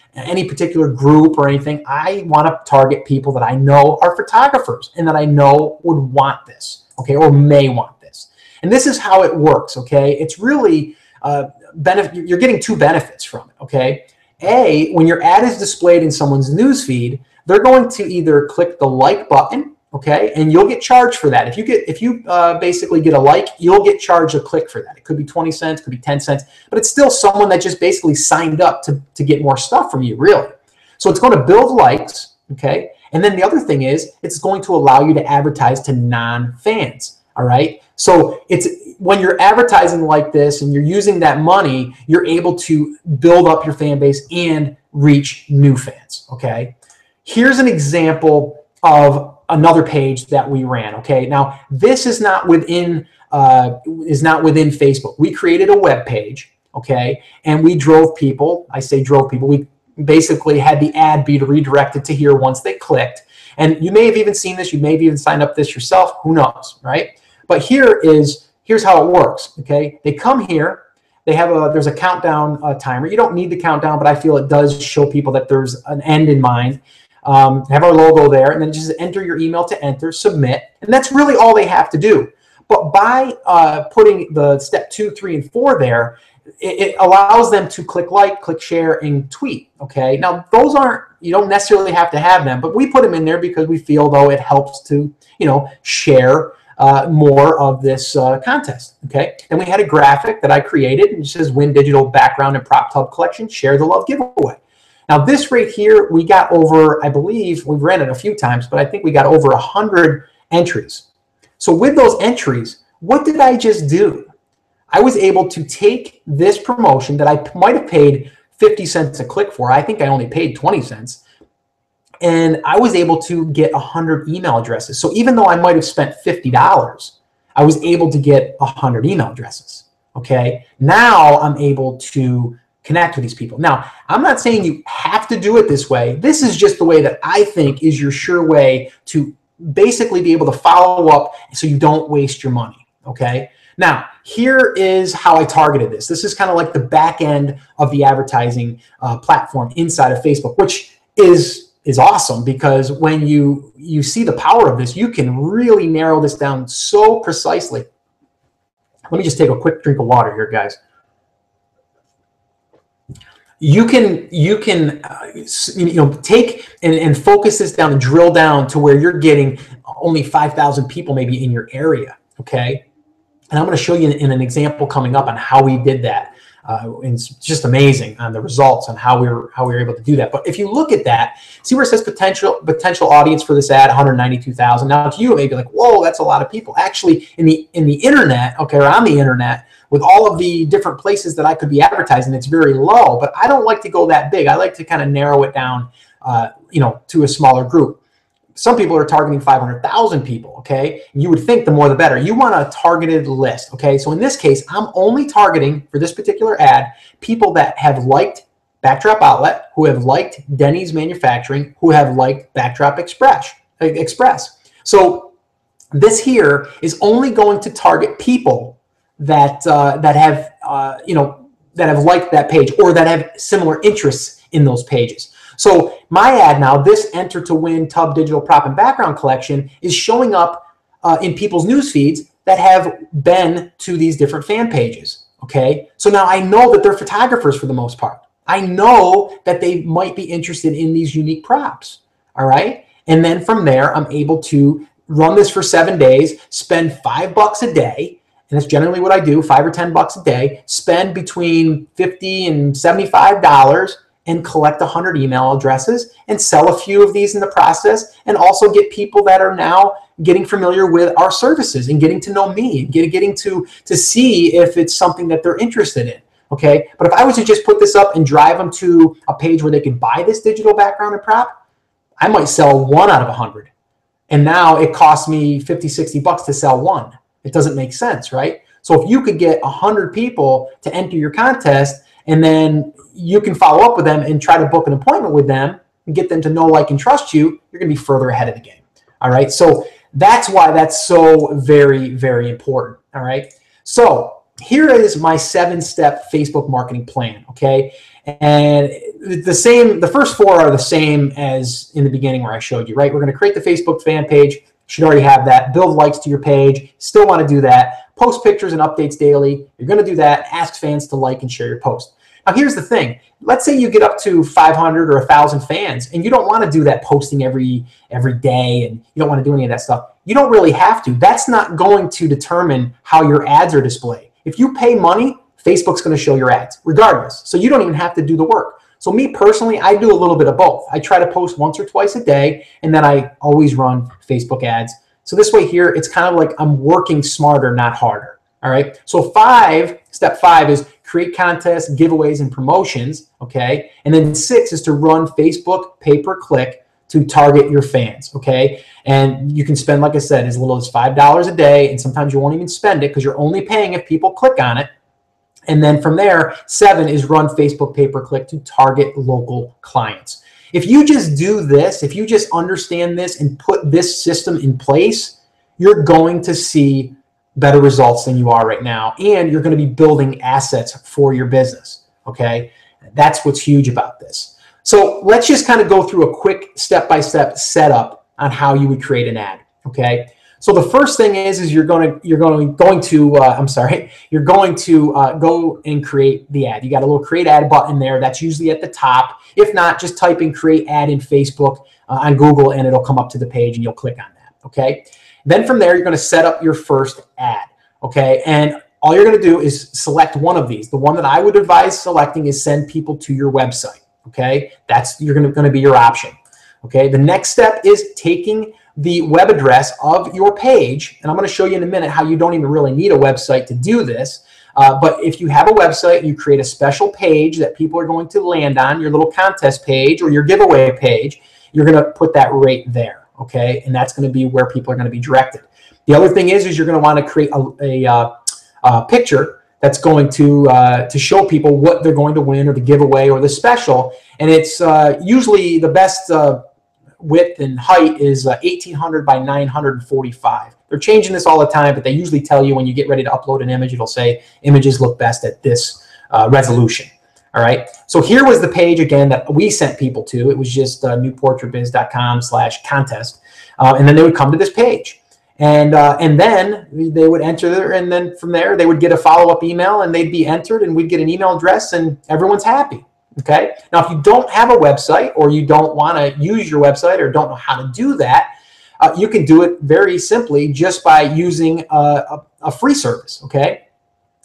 S1: particular group or anything. I want to target people that I know are photographers and that I know would want this, okay, or may want this. And this is how it works, okay? It's really you're getting two benefits from it, okay? A, when your ad is displayed in someone's newsfeed, they're going to either click the like button, okay, and you'll get charged for that. If you basically get a like, you'll get charged a click for that. It could be 20 cents, could be 10 cents, but it's still someone that just basically signed up to get more stuff from you, really. So it's going to build likes, okay, and then the other thing is it's going to allow you to advertise to non-fans, all right? So it's when you're advertising like this and you're using that money, you're able to build up your fan base and reach new fans, okay? Here's an example of another page that we ran, okay? Now, this is not within Facebook. We created a web page, okay? And we drove people, I say drove people, we basically had the ad be redirected to here once they clicked. And you may have even seen this, you may have even signed up this yourself, who knows, right? But here's how it works, okay? They come here, there's a countdown timer. You don't need the countdown, but I feel it does show people that there's an end in mind. have our logo there, and then just enter your email to enter, submit, and that's really all they have to do. But by putting the step 2, 3, and 4 there, it allows them to click like, click share, and tweet. Okay. Now those aren't, you don't necessarily have to have them, but we put them in there because we feel though it helps to, share more of this contest. Okay. And we had a graphic that I created, and it says win digital background and prop tub collection, share the love giveaway. Now this right here, we got over, I believe we've ran it a few times, but I think we got over 100 entries. So with those entries, what did I just do? I was able to take this promotion that I might have paid 50 cents a click for. I think I only paid 20 cents. And I was able to get 100 email addresses. So even though I might have spent $50, I was able to get 100 email addresses. Okay. Now I'm able to connect with these people. Now, I'm not saying you have to do it this way. This is just the way that I think is your sure way to basically be able to follow up so you don't waste your money. Okay. Now, here is how I targeted this. This is kind of like the back end of the advertising platform inside of Facebook, which is awesome, because when you see the power of this, you can really narrow this down so precisely. Let me just take a quick drink of water here, guys. You can take and focus this down and drill down to where you're getting only 5,000 people maybe in your area. Okay. And I'm going to show you in an example coming up on how we did that. It's just amazing on the results and how we were able to do that. But if you look at that, see where it says potential audience for this ad, 192,000. Now to you, it may be like, whoa, that's a lot of people. Actually, in the internet, okay, or on the internet, with all of the different places that I could be advertising, it's very low. But I don't like to go that big. I like to kind of narrow it down, to a smaller group. Some people are targeting 500,000 people, okay? You would think the more the better. You want a targeted list, okay? So in this case, I'm only targeting, for this particular ad, people that have liked Backdrop Outlet, who have liked Denny's Manufacturing, who have liked Backdrop Express. So this here is only going to target people that have liked that page, or that have similar interests in those pages. So my ad now, this enter to win tub digital prop and background collection, is showing up in people's news feeds that have been to these different fan pages. Okay. So now I know that they're photographers for the most part. I know that they might be interested in these unique props. All right. And then from there, I'm able to run this for 7 days, spend $5 a day. And that's generally what I do, $5 or $10 a day, spend between $50 and $75, and collect 100 email addresses and sell a few of these in the process, and also get people that are now getting familiar with our services and getting to know me and getting to see if it's something that they're interested in. Okay. But if I was to just put this up and drive them to a page where they could buy this digital background and prop, I might sell 1 out of 100. And now it costs me $50, $60 to sell 1. It doesn't make sense, right? So if you could get 100 people to enter your contest, and then you can follow up with them and try to book an appointment with them and get them to know, like, and trust you, you're going to be further ahead of the game. All right. So that's why that's so very, very important. All right. So here is my 7-step Facebook marketing plan. Okay. And the first 4 are the same as in the beginning where I showed you, right? We're going to create the Facebook fan page. You should already have that. Build likes to your page. Still want to do that. Post pictures and updates daily. You're going to do that. Ask fans to like and share your post. Now, here's the thing. Let's say you get up to 500 or 1,000 fans, and you don't want to do that posting every day, and you don't want to do any of that stuff. You don't really have to. That's not going to determine how your ads are displayed. If you pay money, Facebook's going to show your ads regardless. So you don't even have to do the work. So me personally, I do a little bit of both. I try to post once or twice a day, and then I always run Facebook ads. So this way here, it's kind of like I'm working smarter, not harder. All right. So step 5 is create contests, giveaways, and promotions. Okay. And then 6 is to run Facebook pay-per-click to target your fans. Okay. And you can spend, like I said, as little as $5 a day. And sometimes you won't even spend it because you're only paying if people click on it. And then from there, 7 is run Facebook pay-per-click to target local clients. If you just do this, if you just understand this and put this system in place, you're going to see better results than you are right now. And you're going to be building assets for your business. Okay. That's what's huge about this. So let's just kind of go through a quick step-by-step setup on how you would create an ad. Okay. So the first thing is you're going to go and create the ad. You got a little create ad button there. That's usually at the top. If not, just type in create ad in Facebook on Google and it'll come up to the page and you'll click on that. Okay. Then from there, you're going to set up your first ad. Okay. And all you're going to do is select one of these. The one that I would advise selecting is send people to your website. Okay. That's going to be your option. Okay. The next step is taking the web address of your page, and I'm going to show you in a minute how you don't even really need a website to do this. But if you have a website and you create a special page that people are going to land on, your little contest page or your giveaway page, you're going to put that right there. Okay, and that's going to be where people are going to be directed. The other thing is you're going to want to create a picture that's going to show people what they're going to win or the giveaway or the special, and it's usually the best width and height is 1800 by 945. They're changing this all the time, but they usually tell you when you get ready to upload an image, it'll say images look best at this resolution. All right. So here was the page again that we sent people to. It was just newportraitbiz.com/contest, and then they would come to this page, and then they would enter there, and then from there they would get a follow-up email, and they'd be entered, and we'd get an email address, and everyone's happy. Okay. Now, if you don't have a website or you don't want to use your website or don't know how to do that, you can do it very simply just by using a free service. Okay.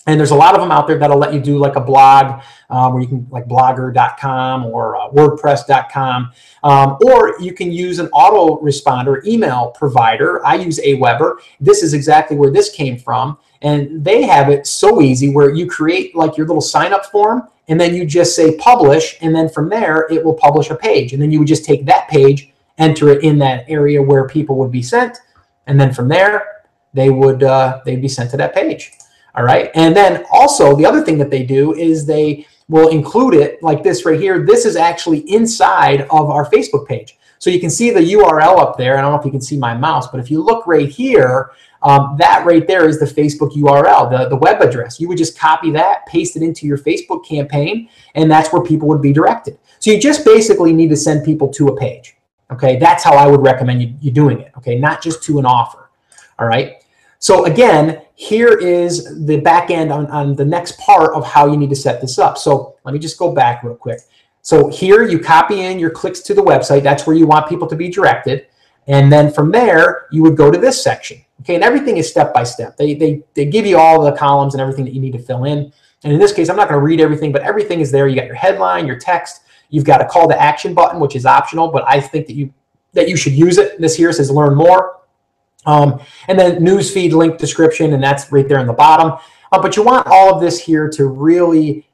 S1: And there's a lot of them out there that'll let you do like a blog where you can like blogger.com or wordpress.com, or you can use an autoresponder email provider. I use Aweber. This is exactly where this came from. And they have it so easy where you create like your little sign up form and then you just say publish. And then from there, it will publish a page. And then you would just take that page, enter it in that area where people would be sent. And then from there, they'd be sent to that page. All right. And then also the other thing that they do is they will include it like this right here. This is actually inside of our Facebook page. So you can see the URL up there. I don't know if you can see my mouse, but if you look right here, that right there is the Facebook URL, the web address. You would just copy that, paste it into your Facebook campaign, and that's where people would be directed. So you just basically need to send people to a page. Okay. That's how I would recommend you doing it. Okay. Not just to an offer. All right. So again, here is the back end on the next part of how you need to set this up. So let me just go back real quick. So here you copy in your clicks to the website. That's where you want people to be directed. And then from there, you would go to this section. Okay, and everything is step by step. They give you all the columns and everything that you need to fill in. And in this case, I'm not going to read everything, but everything is there. You got your headline, your text. You've got a call to action button, which is optional, but I think that you should use it. This here says learn more. And then newsfeed link description, and that's right there in the bottom. But you want all of this here to really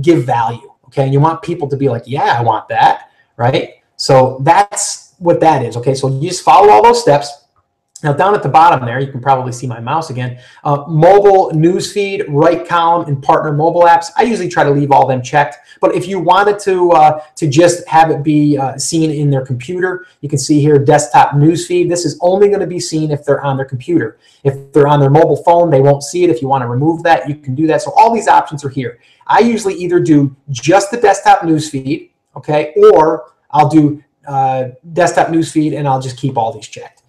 S1: give value. Okay, and you want people to be like, yeah, I want that, right? So that's what that is. Okay, so you just follow all those steps. Now down at the bottom there, you can probably see my mouse again. Mobile newsfeed, right column, and partner mobile apps. I usually try to leave all them checked. But if you wanted to just have it be seen in their computer, you can see here desktop newsfeed. This is only going to be seen if they're on their computer. If they're on their mobile phone, they won't see it. If you want to remove that, you can do that. So all these options are here. I usually either do just the desktop newsfeed, okay, or I'll do desktop newsfeed and I'll just keep all these checked.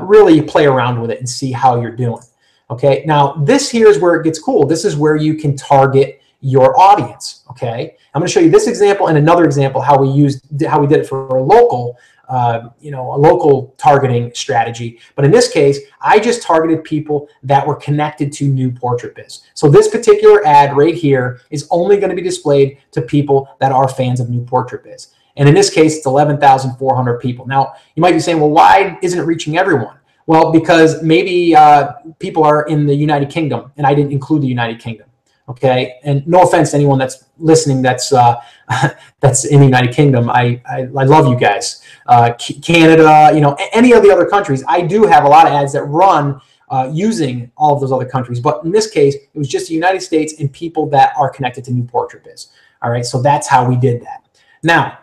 S1: Really play around with it and see how you're doing. Okay, now this here is where it gets cool. This is where you can target your audience. Okay, I'm going to show you this example and another example how we did it for a local, a local targeting strategy. But in this case, I just targeted people that were connected to New Portrait Biz. So this particular ad right here is only going to be displayed to people that are fans of New Portrait Biz. And in this case, it's 11,400 people. Now, you might be saying, well, why isn't it reaching everyone? Well, because maybe people are in the United Kingdom, and I didn't include the United Kingdom. Okay, and no offense to anyone that's listening that's that's in the United Kingdom. I love you guys. Canada, any of the other countries. I do have a lot of ads that run using all of those other countries, but in this case, it was just the United States and people that are connected to New Portrait Biz. All right, so that's how we did that. Now,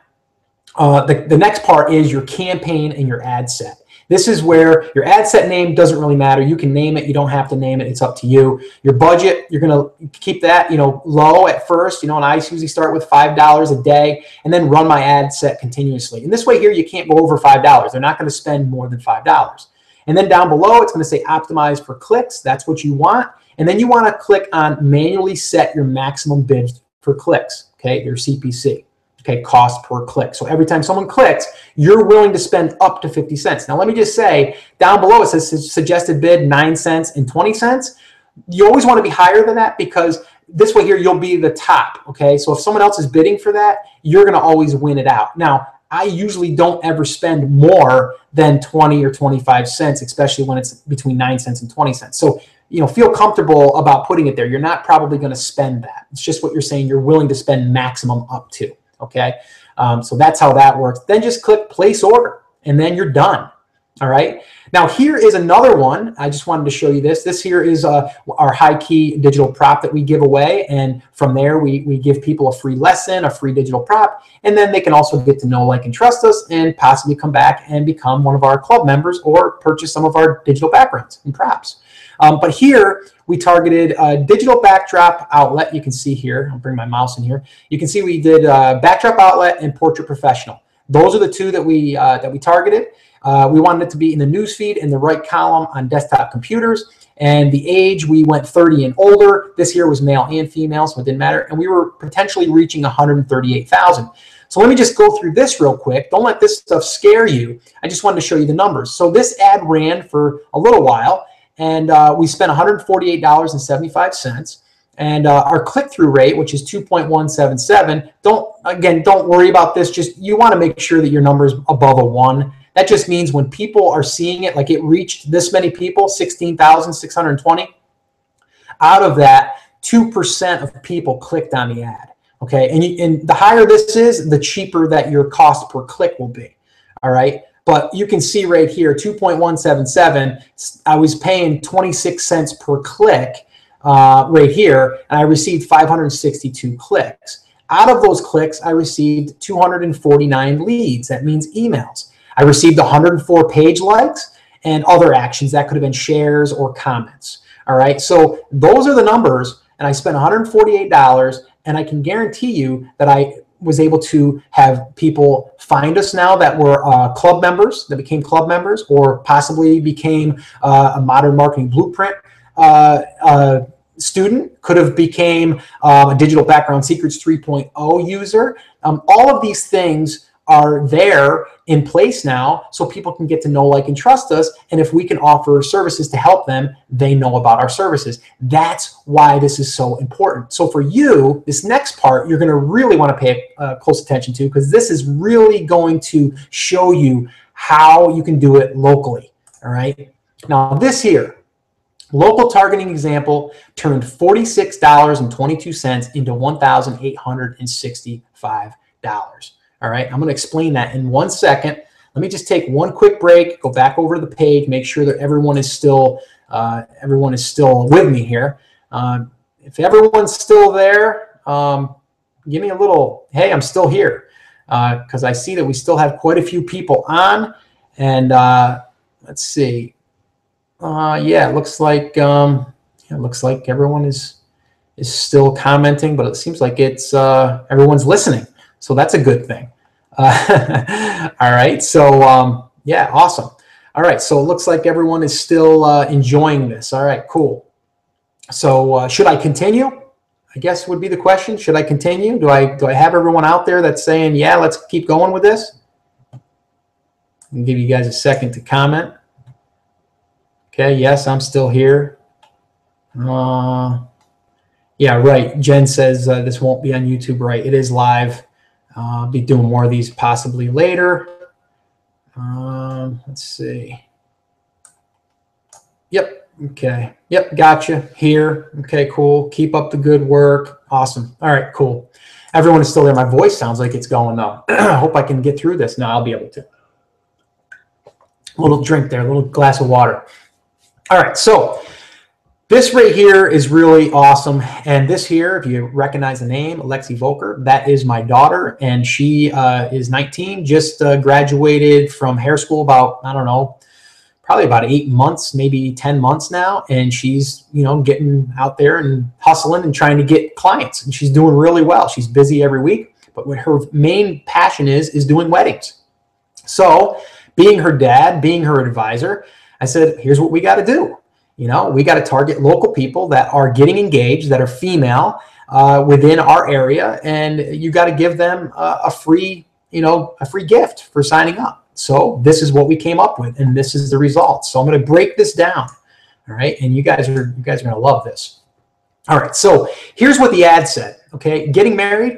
S1: the next part is your campaign and your ad set. This is where your ad set name doesn't really matter. You can name it. You don't have to name it. It's up to you. Your budget, you're going to keep that, low at first, and I usually start with $5 a day and then run my ad set continuously. And this way here, you can't go over $5. They're not going to spend more than $5. And then down below, it's going to say optimize for clicks. That's what you want. And then you want to click on manually set your maximum bid for clicks, okay, your CPC. Okay, cost per click. So every time someone clicks, you're willing to spend up to 50 cents. Now, let me just say, down below it says suggested bid 9 cents and 20 cents. You always want to be higher than that because this way here, you'll be the top. Okay, so if someone else is bidding for that, you're going to always win it out. Now, I usually don't ever spend more than 20 or 25 cents, especially when it's between 9 cents and 20 cents. So, feel comfortable about putting it there. You're not probably going to spend that. It's just what you're saying you're willing to spend maximum up to. Okay, so that's how that works. Then just click place order and then you're done. All right, now here is another one. I just wanted to show you this. This here is our high key digital prop that we give away, and from there we give people a free lesson, a free digital prop, and then they can also get to know, like, and trust us and possibly come back and become one of our club members or purchase some of our digital backgrounds and props. But here we targeted a digital backdrop outlet. You can see here, I'll bring my mouse in here. You can see we did backdrop outlet and portrait professional. Those are the two that we targeted. We wanted it to be in the newsfeed in the right column on desktop computers. And the age, we went 30 and older. This here was male and female, so it didn't matter. And we were potentially reaching 138,000. So let me just go through this real quick. Don't let this stuff scare you. I just wanted to show you the numbers. So this ad ran for a little while. And we spent $148.75. And our click-through rate, which is 2.177, don't worry about this. Just you want to make sure that your number is above a 1. That just means when people are seeing it, like it reached this many people, 16,620. Out of that, 2% of people clicked on the ad. Okay, and the higher this is, the cheaper that your cost per click will be. All right. But you can see right here, 2.177, I was paying 26 cents per click right here, and I received 562 clicks. Out of those clicks, I received 249 leads. That means emails. I received 104 page likes and other actions. That could have been shares or comments. All right, so those are the numbers, and I spent $148, and I can guarantee you that I was able to have people find us now that were club members, that became club members, or possibly became a Modern Marketing Blueprint student, could have became a Digital Background Secrets 3.0 user. All of these things are there in place now so people can get to know, like, and trust us. And if we can offer services to help them, they know about our services. That's why this is so important. So for you, this next part, you're going to really want to pay close attention to, because this is really going to show you how you can do it locally. All right. Now this here, local targeting example, turned $46.22 into $1,865. All right, I'm going to explain that in 1 second. Let me just take one quick break, go back over to the page, make sure that everyone is still with me here. If everyone's still there, give me a little, hey, I'm still here, because I see that we still have quite a few people on. And let's see. Yeah, it looks like everyone is still commenting, but it seems like it's everyone's listening. So that's a good thing. All right. So yeah, awesome. All right. So it looks like everyone is still enjoying this. All right, cool. So should I continue? I guess would be the question. Should I continue? Do I have everyone out there that's saying, yeah, let's keep going with this? I'll give you guys a second to comment. Okay. Yes, I'm still here. Yeah, right. Jen says this won't be on YouTube. Right. It is live. I'll be doing more of these possibly later. Let's see. Yep. Okay. Yep. Gotcha. Here. Okay, cool. Keep up the good work. Awesome. All right, cool. Everyone is still there. My voice sounds like it's going though. I hope I can get through this. No, I'll be able to. A little drink there, a little glass of water. All right. So this right here is really awesome. And this here, if you recognize the name, Alexi Volker, that is my daughter. And she is 19, just graduated from hair school about, I don't know, probably about 8 months, maybe 10 months now. And she's, getting out there and hustling and trying to get clients. And she's doing really well. She's busy every week. But what her main passion is doing weddings. So being her dad, being her advisor, I said, here's what we got to do. We got to target local people that are getting engaged, that are female within our area. And you got to give them a free gift for signing up. So this is what we came up with, and this is the results. So I'm going to break this down. All right. And you guys are going to love this. All right. So here's what the ad said. Okay. Getting married, ?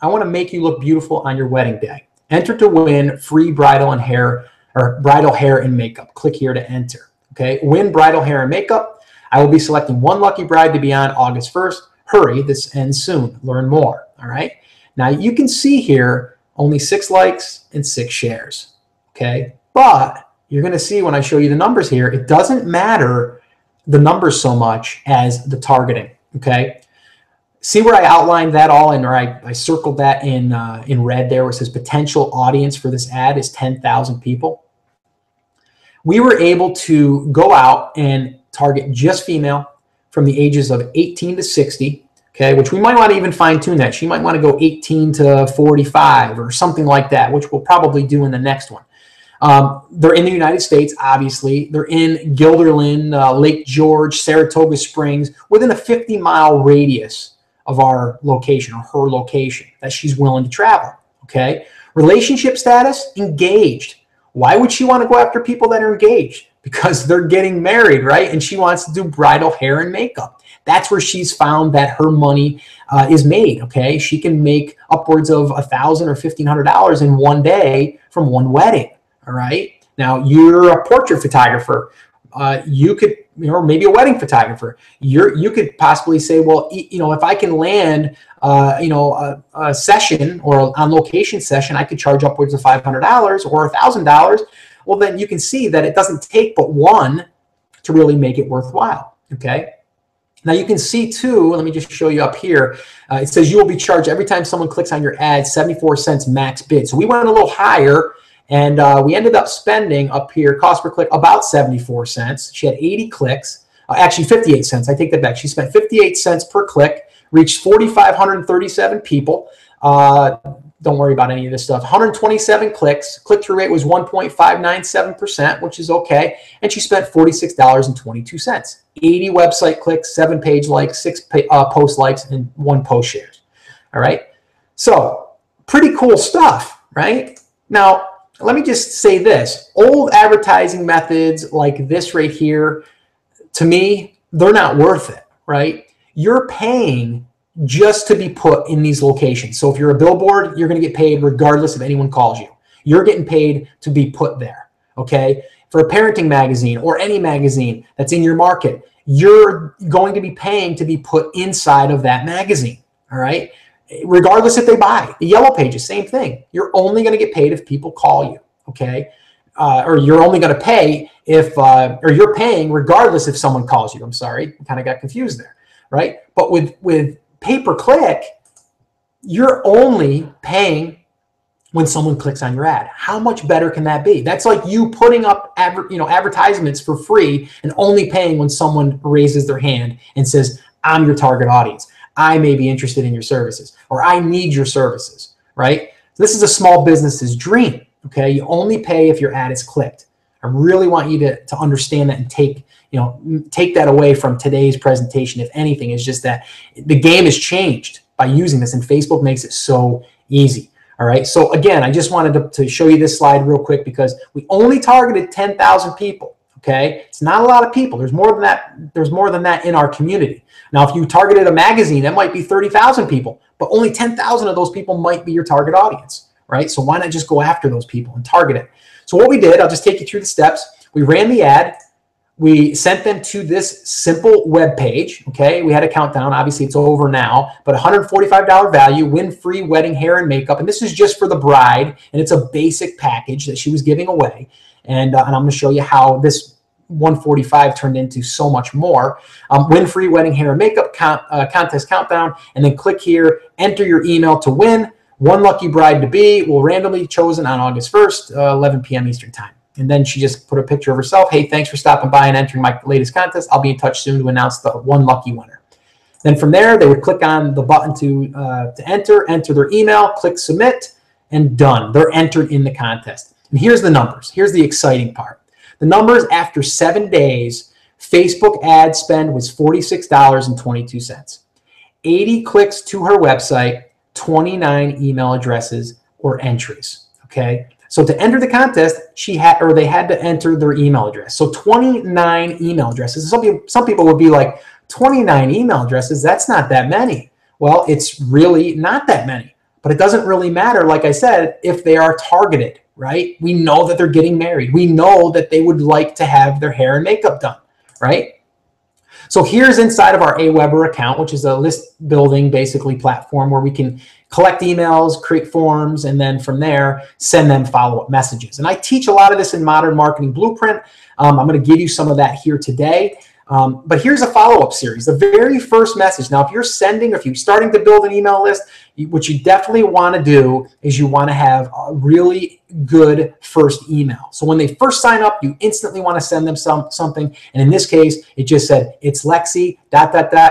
S1: I want to make you look beautiful on your wedding day. Enter to win free bridal hair and makeup. Click here to enter. Okay. Win bridal hair and makeup. I will be selecting one lucky bride to be on August 1st. Hurry. This ends soon. Learn more. All right. Now you can see here only 6 likes and 6 shares. Okay. But you're going to see when I show you the numbers here, it doesn't matter the numbers so much as the targeting. Okay. See where I outlined that all or I circled that in red there where it says potential audience for this ad is 10,000 people. We were able to go out and target just female from the ages of 18 to 60, okay, which we might want to even fine tune that. She might want to go 18 to 45 or something like that, which we'll probably do in the next one. They're in the United States, obviously. They're in Guilderland, Lake George, Saratoga Springs, within a 50-mile radius of our location or her location that she's willing to travel, okay? Relationship status, engaged. Why would she want to go after people that are engaged? Because they're getting married, right? And she wants to do bridal hair and makeup. That's where she's found that her money is made, okay? She can make upwards of $1,000 or $1,500 in one day from one wedding, all right? Now, you're a portrait photographer. You could, or maybe a wedding photographer. You could possibly say, well, if I can land, a session or on location session, I could charge upwards of $500 or $1,000. Well, then you can see that it doesn't take but one to really make it worthwhile. Okay. Now you can see too, let me just show you up here. It says you will be charged every time someone clicks on your ad, 74 cents max bid. So we went a little higher. And we ended up spending up here, cost per click, about 74 cents. She had 80 clicks, actually 58 cents. I take that back. She spent 58 cents per click, reached 4,537 people. Don't worry about any of this stuff. 127 clicks. Click-through rate was 1.597%, which is okay. And she spent $46.22. 80 website clicks, 7 page likes, 6 post likes, and 1 post shares. All right. So pretty cool stuff, right? Now, let me just say this. Old advertising methods like this right here, to me, they're not worth it, right? You're paying just to be put in these locations. So if you're a billboard, you're going to get paid regardless if anyone calls you. You're getting paid to be put there, okay? For a parenting magazine or any magazine that's in your market, you're going to be paying to be put inside of that magazine, all right? Regardless if they buy. The Yellow Pages, same thing. You're only going to get paid if people call you, okay? Or you're only going to pay if, or you're paying regardless if someone calls you. I'm sorry, I kind of got confused there, right? But with pay-per-click, you're only paying when someone clicks on your ad. How much better can that be? That's like you putting up advertisements for free and only paying when someone raises their hand and says, I'm your target audience. I may be interested in your services, or I need your services, right? So this is a small business's dream, okay? You only pay if your ad is clicked. I really want you to understand that and take that away from today's presentation. If anything, is just that the game has changed by using this, and Facebook makes it so easy. All right. So again, I just wanted to show you this slide real quick because we only targeted 10,000 people. Okay. It's not a lot of people. There's more than that. There's more than that in our community. Now, if you targeted a magazine, that might be 30,000 people, but only 10,000 of those people might be your target audience, right? So why not just go after those people and target it? So what we did, I'll just take you through the steps. We ran the ad. We sent them to this simple web page. Okay, we had a countdown. Obviously, it's over now, but $145 value, win free wedding hair and makeup. And this is just for the bride, and it's a basic package that she was giving away. And I'm going to show you how this 145 turned into so much more. Win free wedding hair and makeup contest countdown, and then click here, enter your email to win. One lucky bride to be will randomly be chosen on August 1st, 11 p.m. Eastern time. And then she just put a picture of herself. Hey, thanks for stopping by and entering my latest contest. I'll be in touch soon to announce the one lucky winner. Then from there, they would click on the button to enter their email, click submit, and done. They're entered in the contest. And here's the numbers. Here's the exciting part. The numbers after 7 days, Facebook ad spend was $46.22. 80 clicks to her website, 29 email addresses or entries. Okay. So to enter the contest, they had to enter their email address. So 29 email addresses. Some people would be like, 29 email addresses, that's not that many. Well, it's really not that many, but it doesn't really matter, like I said, if they are targeted, right? We know that they're getting married. We know that they would like to have their hair and makeup done, right? So here's inside of our Aweber account, which is a list building basically platform where we can collect emails, create forms, and then from there, send them follow-up messages. And I teach a lot of this in Modern Marketing Blueprint. I'm going to give you some of that here today. But here's a follow-up series. The very first message. Now, if you're starting to build an email list, what you definitely want to do is you want to have a really good first email. So when they first sign up, you instantly want to send them something. And in this case, it just said, it's Lexi, ...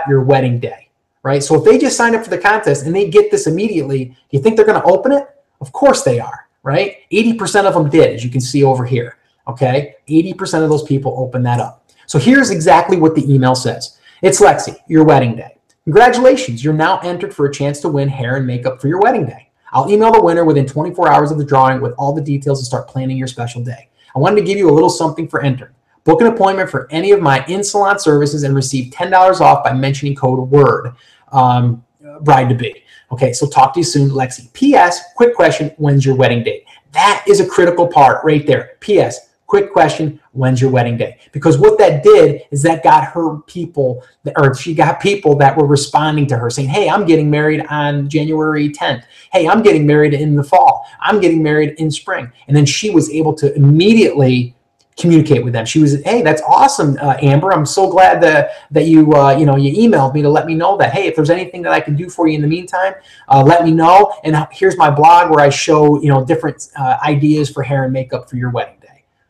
S1: your wedding day, right? So if they just signed up for the contest and they get this immediately, do you think they're going to open it? Of course they are, right? 80% of them did, as you can see over here, okay? 80% of those people opened that up. So here's exactly what the email says. It's Lexi, your wedding day. Congratulations, you're now entered for a chance to win hair and makeup for your wedding day. I'll email the winner within 24 hours of the drawing with all the details to start planning your special day. I wanted to give you a little something for entering. Book an appointment for any of my in-salon services and receive $10 off by mentioning code WORD, bride-to-be. Okay, so talk to you soon, Lexi. P.S. Quick question, when's your wedding date? That is a critical part right there. P.S. Quick question, when's your wedding day? Because what that did is that got her people, or she got people that were responding to her saying, hey, I'm getting married on January 10th. Hey, I'm getting married in the fall. I'm getting married in spring. And then she was able to immediately communicate with them. She was, hey, that's awesome, Amber. I'm so glad that you emailed me to let me know that, hey, if there's anything that I can do for you in the meantime, let me know. And here's my blog where I show, different ideas for hair and makeup for your wedding day.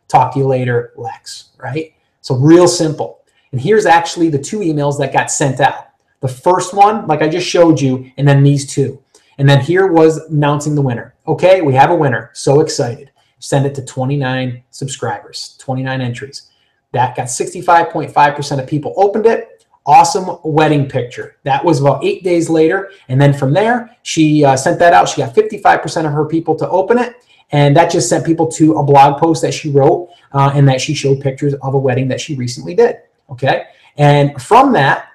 S1: Talk to you later, Lex, right? So real simple. And here's actually the 2 emails that got sent out. The first one, like I just showed you, and then these 2. And then here was announcing the winner. Okay, we have a winner. So excited. Send it to 29 subscribers, 29 entries. That got 65.5% of people opened it. Awesome wedding picture. That was about 8 days later. And then from there, she sent that out. She got 55% of her people to open it. And that just sent people to a blog post that she wrote and that she showed pictures of a wedding that she recently did. Okay. And from that,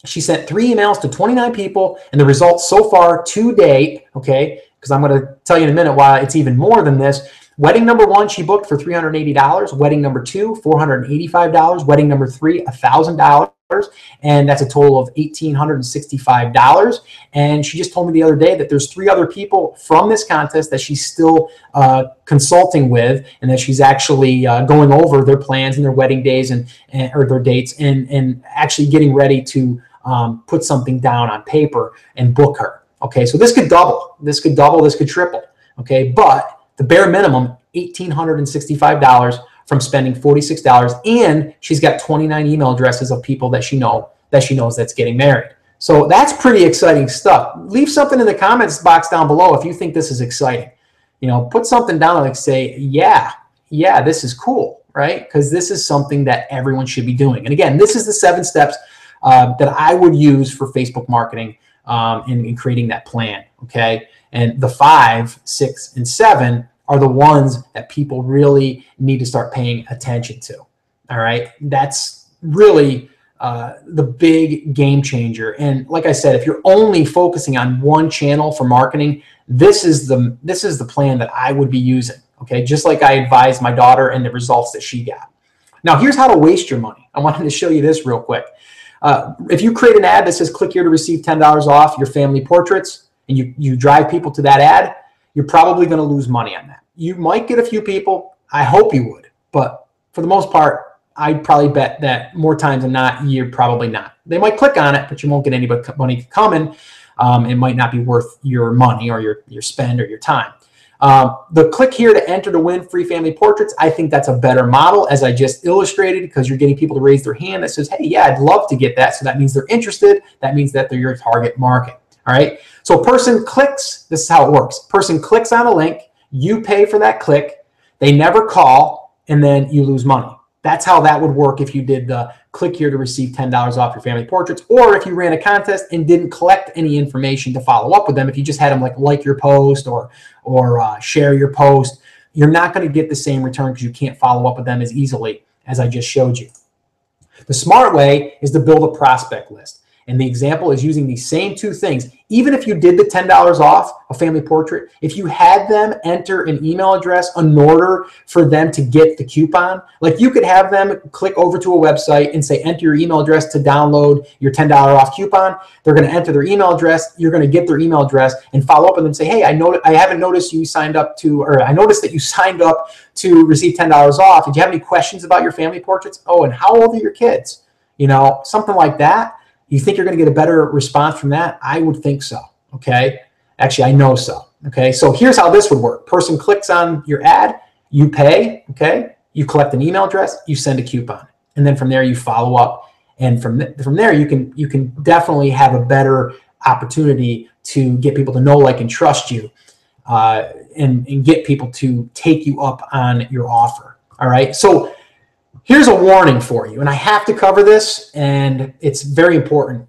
S1: she sent 3 emails to 29 people. And the results so far to date, okay, because I'm going to tell you in a minute why it's even more than this. Wedding number 1, she booked for $380. Wedding number 2, $485. Wedding number 3, $1,000. And that's a total of $1,865. And she just told me the other day that there's 3 other people from this contest that she's still consulting with, and that she's actually going over their plans and their wedding days or their dates and actually getting ready to put something down on paper and book her. Okay, so this could double. This could double. This could triple. Okay, but the bare minimum, $1,865 from spending $46, and she's got 29 email addresses of people that she knows that's getting married. So that's pretty exciting stuff. Leave something in the comments box down below if you think this is exciting. Put something down like say, yeah, this is cool, right? Because this is something that everyone should be doing. And again, this is the 7 steps that I would use for Facebook marketing in creating that plan, okay? And the 5, 6, and 7 are the ones that people really need to start paying attention to. All right, that's really the big game changer. And like I said, if you're only focusing on one channel for marketing, this is the plan that I would be using. Okay, just like I advised my daughter and the results that she got. Now, here's how to waste your money. I wanted to show you this real quick. If you create an ad that says click here to receive $10 off your family portraits, and you drive people to that ad, you're probably going to lose money on that. You might get a few people. I hope you would. But for the most part, I'd probably bet that more times than not, you're probably not. They might click on it, but you won't get anybody coming. It might not be worth your money or your spend or your time. The click here to enter to win free family portraits, I think that's a better model, as I just illustrated, because you're getting people to raise their hand that says, hey, yeah, I'd love to get that. So that means they're interested. That means that they're your target market. All right. So a person clicks. This is how it works. Person clicks on a link. You pay for that click. They never call, and then you lose money. That's how that would work if you did the click here to receive $10 off your family portraits, or if you ran a contest and didn't collect any information to follow up with them. If you just had them like your post or share your post, you're not going to get the same return because you can't follow up with them as easily as I just showed you. The smart way is to build a prospect list. And the example is using these same two things. Even if you did the $10 off a family portrait, if you had them enter an email address in order for them to get the coupon, like you could have them click over to a website and say, enter your email address to download your $10 off coupon. They're going to enter their email address. You're going to get their email address and follow up with them and say, hey, I haven't noticed you signed up to, or I noticed that you signed up to receive $10 off. Did you have any questions about your family portraits? Oh, and how old are your kids? You know, something like that. You think you're going to get a better response from that? I would think so, okay? Actually, I know so, okay? So here's how this would work. Person clicks on your ad, you pay, okay? You collect an email address, you send a coupon. And then from there, you follow up. And from there, you can definitely have a better opportunity to get people to know, like, and trust you, and get people to take you up on your offer, all right? So here's a warning for you, and I have to cover this, and it's very important,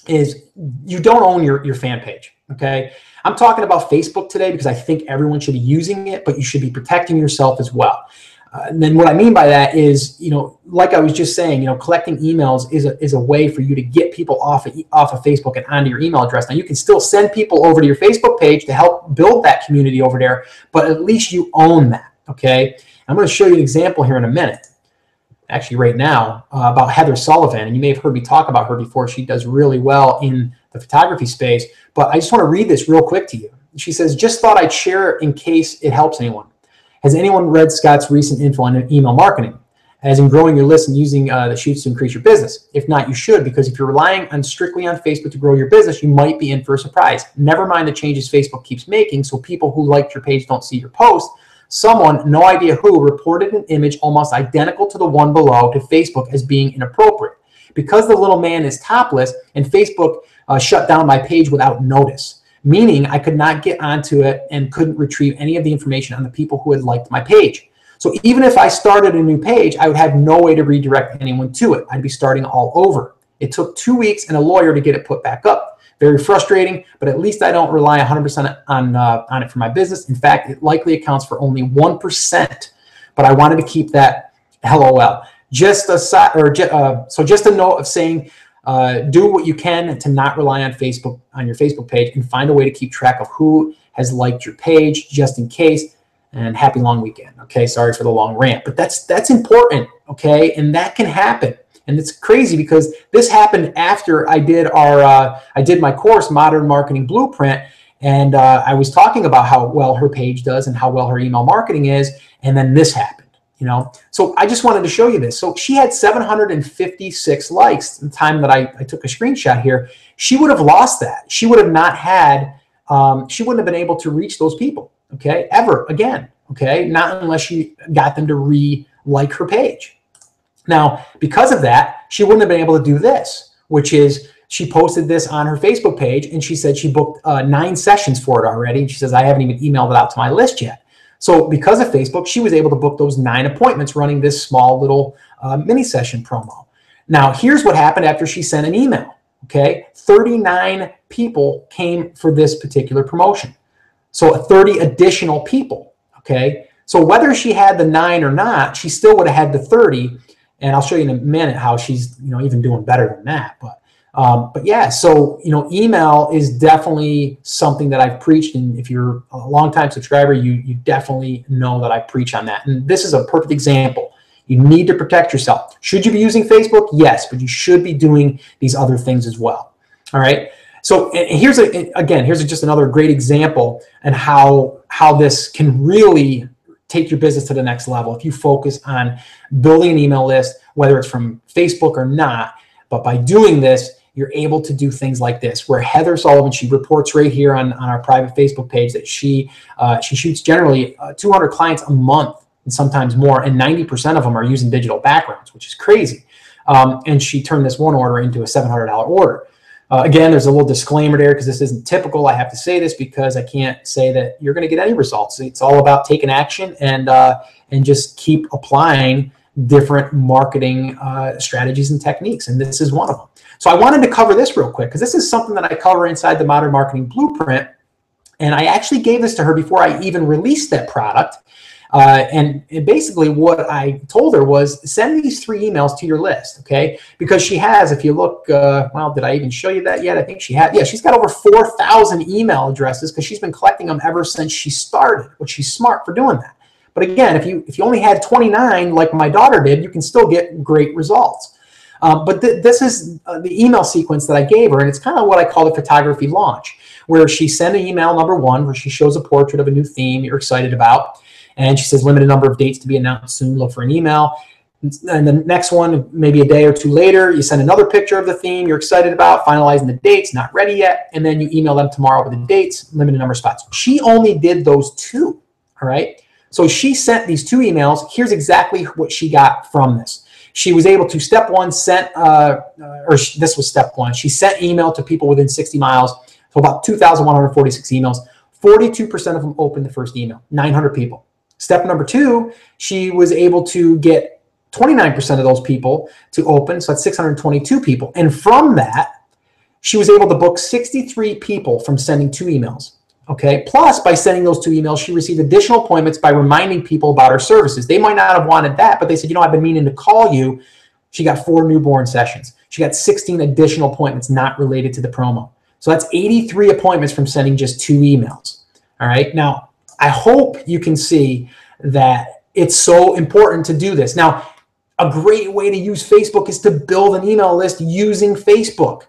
S1: is you don't own your fan page, okay? I'm talking about Facebook today because I think everyone should be using it, but you should be protecting yourself as well. And then what I mean by that is, you know, like I was just saying, you know, collecting emails is a way for you to get people off of Facebook and onto your email address. Now, you can still send people over to your Facebook page to help build that community over there, but at least you own that, okay? I'm going to show you an example here in a minute. Actually right now, about Heather Sullivan, and you may have heard me talk about her before. She does really well in the photography space, but I just want to read this real quick to you. She says, just thought I'd share it in case it helps anyone. Has anyone read Scott's recent info on email marketing, as in growing your list and using the sheets to increase your business? If not, you should, because if you're relying on strictly on Facebook to grow your business, you might be in for a surprise. Never mind the changes Facebook keeps making, so people who liked your page don't see your post. Someone, no idea who, reported an image almost identical to the one below to Facebook as being inappropriate. Because the little man is topless, and Facebook shut down my page without notice, meaning I could not get onto it and couldn't retrieve any of the information on the people who had liked my page. So even if I started a new page, I would have no way to redirect anyone to it. I'd be starting all over. It took 2 weeks and a lawyer to get it put back up. Very frustrating, but at least I don't rely 100% on it for my business. In fact, it likely accounts for only 1%, but I wanted to keep that LOL. Just a note of saying, do what you can to not rely on Facebook, on your Facebook page, and find a way to keep track of who has liked your page, just in case. And happy long weekend. Okay, sorry for the long rant, but that's important. Okay, and that can happen. And it's crazy because this happened after I did my course, Modern Marketing Blueprint, and I was talking about how well her page does and how well her email marketing is, and then this happened, you know. So I just wanted to show you this. So she had 756 likes the time that I took a screenshot here. She would have lost that. She would have not had, she wouldn't have been able to reach those people, okay, ever again, okay, not unless she got them to re-like her page. Now, because of that, she wouldn't have been able to do this, which is she posted this on her Facebook page, and she said she booked 9 sessions for it already. And she says, I haven't even emailed it out to my list yet. So because of Facebook, she was able to book those 9 appointments running this small little mini session promo. Now, here's what happened after she sent an email, okay? 39 people came for this particular promotion. So 30 additional people, okay? So whether she had the 9 or not, she still would have had the 30. And I'll show you in a minute how she's, you know, even doing better than that. But yeah, so, you know, email is definitely something that I've preached. And if you're a longtime subscriber, you definitely know that I preach on that. And this is a perfect example. You need to protect yourself. Should you be using Facebook? Yes, but you should be doing these other things as well. All right. So here's just another great example and how this can really take your business to the next level if you focus on building an email list, whether it's from Facebook or not. But by doing this, you're able to do things like this, where Heather Sullivan, she reports right here on our private Facebook page that she shoots generally 200 clients a month and sometimes more, and 90% of them are using digital backgrounds, which is crazy. And she turned this one order into a $700 order. Again, there's a little disclaimer there because this isn't typical. I have to say this because I can't say that you're going to get any results. It's all about taking action and just keep applying different marketing strategies and techniques. And this is one of them. So I wanted to cover this real quick because this is something that I cover inside the Modern Marketing Blueprint. And I actually gave this to her before I even released that product. And basically what I told her was send these 3 emails to your list, okay? Because she has, if you look, well, did I even show you that yet? I think she had. Yeah, she's got over 4,000 email addresses because she's been collecting them ever since she started, which she's smart for doing that. But again, if you only had 29 like my daughter did, you can still get great results. But this is the email sequence that I gave her, and it's kind of what I call the photography launch, where she sent an email number 1 where she shows a portrait of a new theme you're excited about. And she says, limited number of dates to be announced soon, look for an email. And the next one, maybe a day or 2 later, you send another picture of the theme you're excited about, finalizing the dates, not ready yet. And then you email them tomorrow with the dates, limited number of spots. She only did those 2, all right? So she sent these 2 emails. Here's exactly what she got from this. She was able to, step 1, this was step 1. She sent email to people within 60 miles, so about 2,146 emails. 42% of them opened the first email, 900 people. Step number 2, she was able to get 29% of those people to open, so that's 622 people. And from that, she was able to book 63 people from sending 2 emails. Okay. Plus, by sending those 2 emails, she received additional appointments by reminding people about her services. They might not have wanted that, but they said, you know, I've been meaning to call you. She got 4 newborn sessions. She got 16 additional appointments not related to the promo. So that's 83 appointments from sending just 2 emails. All right. Now, I hope you can see that it's so important to do this. Now, a great way to use Facebook is to build an email list using Facebook.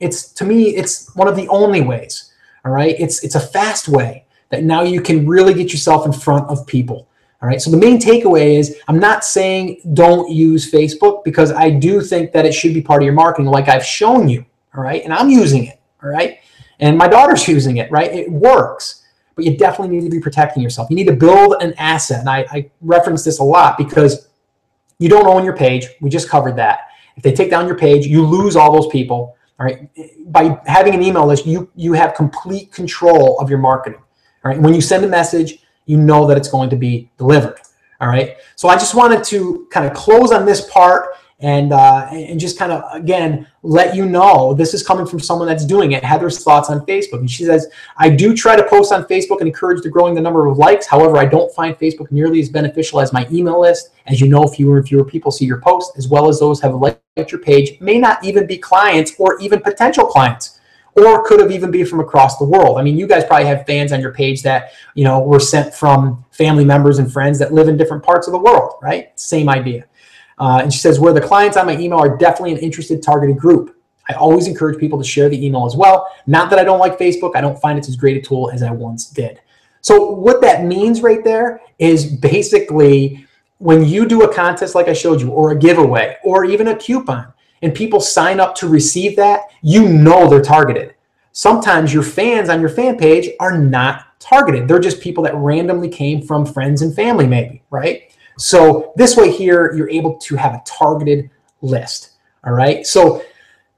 S1: To me, it's one of the only ways. All right. It's a fast way that now you can really get yourself in front of people. All right. So the main takeaway is I'm not saying don't use Facebook, because I do think that it should be part of your marketing, like I've shown you. All right. And I'm using it. All right. And my daughter's using it. Right. It works. But you definitely need to be protecting yourself. You need to build an asset. And I reference this a lot because you don't own your page. We just covered that. If they take down your page, you lose all those people. All right. By having an email list, you have complete control of your marketing. All right. When you send a message, you know that it's going to be delivered. All right. So I just wanted to kind of close on this part and just kind of, again, let you know this is coming from someone that's doing it. Heather's thoughts on Facebook. And she says, I do try to post on Facebook and encourage the growing the number of likes. However, I don't find Facebook nearly as beneficial as my email list. As you know, fewer and fewer people see your post, as well as those have liked your page may not even be clients or even potential clients, or could have even been from across the world. I mean, you guys probably have fans on your page that, you know, were sent from family members and friends that live in different parts of the world, right? Same idea. And she says, where the clients on my email are definitely an interested targeted group. I always encourage people to share the email as well. Not that I don't like Facebook. I don't find it's as great a tool as I once did. So what that means right there is basically when you do a contest like I showed you, or a giveaway, or even a coupon, and people sign up to receive that, you know they're targeted. Sometimes your fans on your fan page are not targeted. They're just people that randomly came from friends and family maybe, right? So this way here, you're able to have a targeted list. All right. So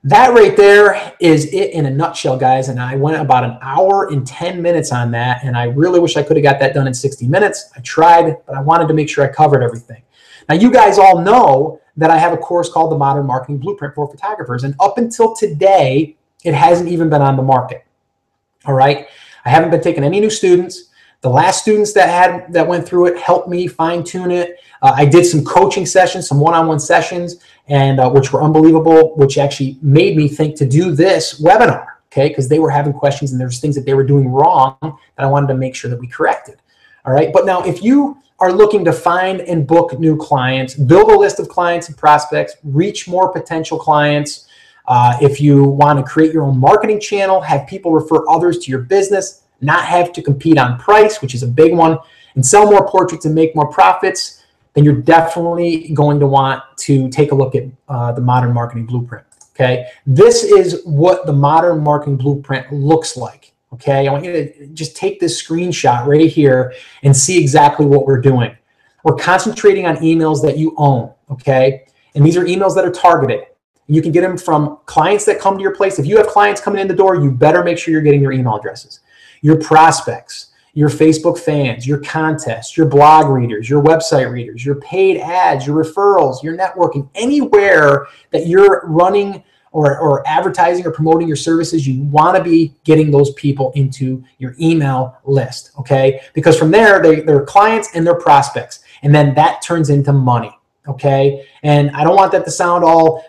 S1: that right there is it in a nutshell, guys. And I went about 1 hour and 10 minutes on that. And I really wish I could have got that done in 60 minutes. I tried, but I wanted to make sure I covered everything. Now, you guys all know that I have a course called the Modern Marketing Blueprint for Photographers. And up until today, it hasn't even been on the market. All right. I haven't been taking any new students. The last students that went through it helped me fine tune it. I did some coaching sessions, some one-on-one sessions, and which were unbelievable, which actually made me think to do this webinar, okay? Because they were having questions and there's things that they were doing wrong that I wanted to make sure that we corrected. All right. But now if you are looking to find and book new clients, build a list of clients and prospects, reach more potential clients, if you want to create your own marketing channel, have people refer others to your business, not have to compete on price, which is a big one, and sell more portraits and make more profits, then you're definitely going to want to take a look at the Modern Marketing Blueprint. Okay, this is what the modern marketing blueprint looks like. Okay, I want you to just take this screenshot right here and see exactly what we're doing. We're concentrating on emails that you own. Okay, and these are emails that are targeted. You can get them from clients that come to your place. If you have clients coming in the door, you better make sure you're getting their email addresses. Your prospects, your Facebook fans, your contests, your blog readers, your website readers, your paid ads, your referrals, your networking, anywhere that you're running or advertising or promoting your services, you want to be getting those people into your email list, okay? Because from there, they're clients and they're prospects, and then that turns into money. Okay. And I don't want that to sound all,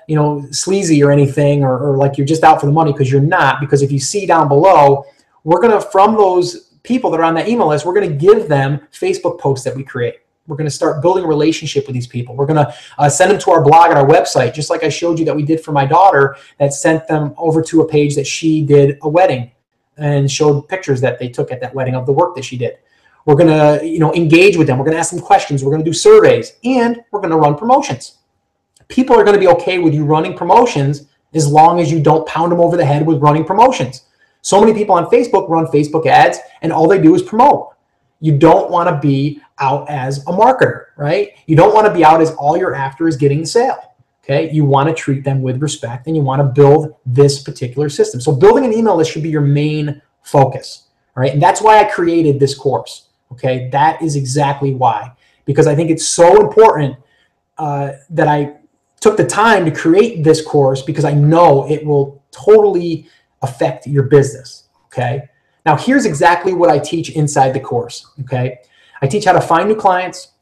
S1: sleazy or anything, or like you're just out for the money, because you're not. Because if you see down below, we're going to, from those people that are on that email list, we're going to give them Facebook posts that we create. We're going to start building a relationship with these people. We're going to send them to our blog and our website, just like I showed you that we did for my daughter, that sent them over to a page that she did a wedding and showed pictures that they took at that wedding of the work that she did. We're going to, engage with them. We're going to ask them questions. We're going to do surveys, and we're going to run promotions. People are going to be okay with you running promotions as long as you don't pound them over the head with running promotions. So many people on Facebook run Facebook ads, and all they do is promote. You don't want to be out as a marketer, right? You don't want to be out as all you're after is getting the sale. Okay. You want to treat them with respect, and you want to build this particular system. So building an email list should be your main focus. All right. And that's why I created this course. Okay, that is exactly why, because I think it's so important that I took the time to create this course, because I know it will totally affect your business. Okay, now here's exactly what I teach inside the course. Okay, I teach how to find new clients,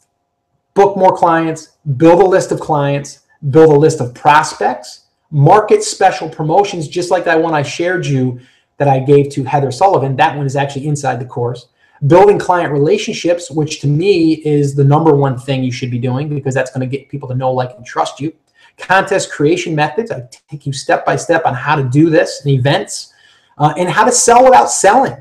S1: book more clients, build a list of clients, build a list of prospects, market special promotions, just like that one I shared you that I gave to Heather Sullivan. That one is actually inside the course. Building client relationships, which to me is the number one thing you should be doing, because that's going to get people to know, like, and trust you. Contest creation methods. I take you step by step on how to do this, and events, and how to sell without selling.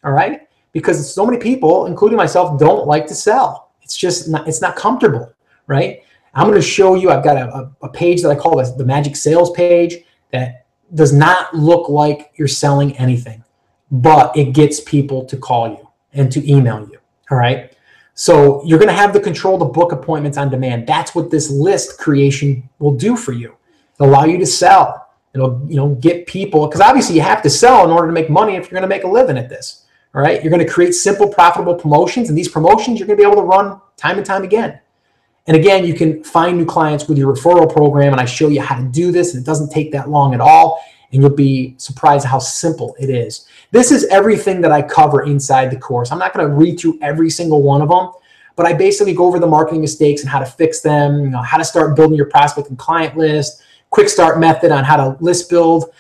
S1: All right, because so many people, including myself, don't like to sell. It's just not, it's not comfortable, right? I'm going to show you. I've got a page that I call the magic sales page that does not look like you're selling anything, but it gets people to call you and to email you. All right. So you're going to have the control to book appointments on demand. That's what this list creation will do for you. It'll allow you to sell. It'll, get people, because obviously you have to sell in order to make money if you're going to make a living at this. All right. You're going to create simple, profitable promotions, and these promotions you're going to be able to run time and time again. And again, you can find new clients with your referral program, and I show you how to do this, and it doesn't take that long at all. And you'll be surprised how simple it is. This is everything that I cover inside the course. I'm not going to read through every single one of them, but I basically go over the marketing mistakes and how to fix them, how to start building your prospect and client list, quick start method on how to list build,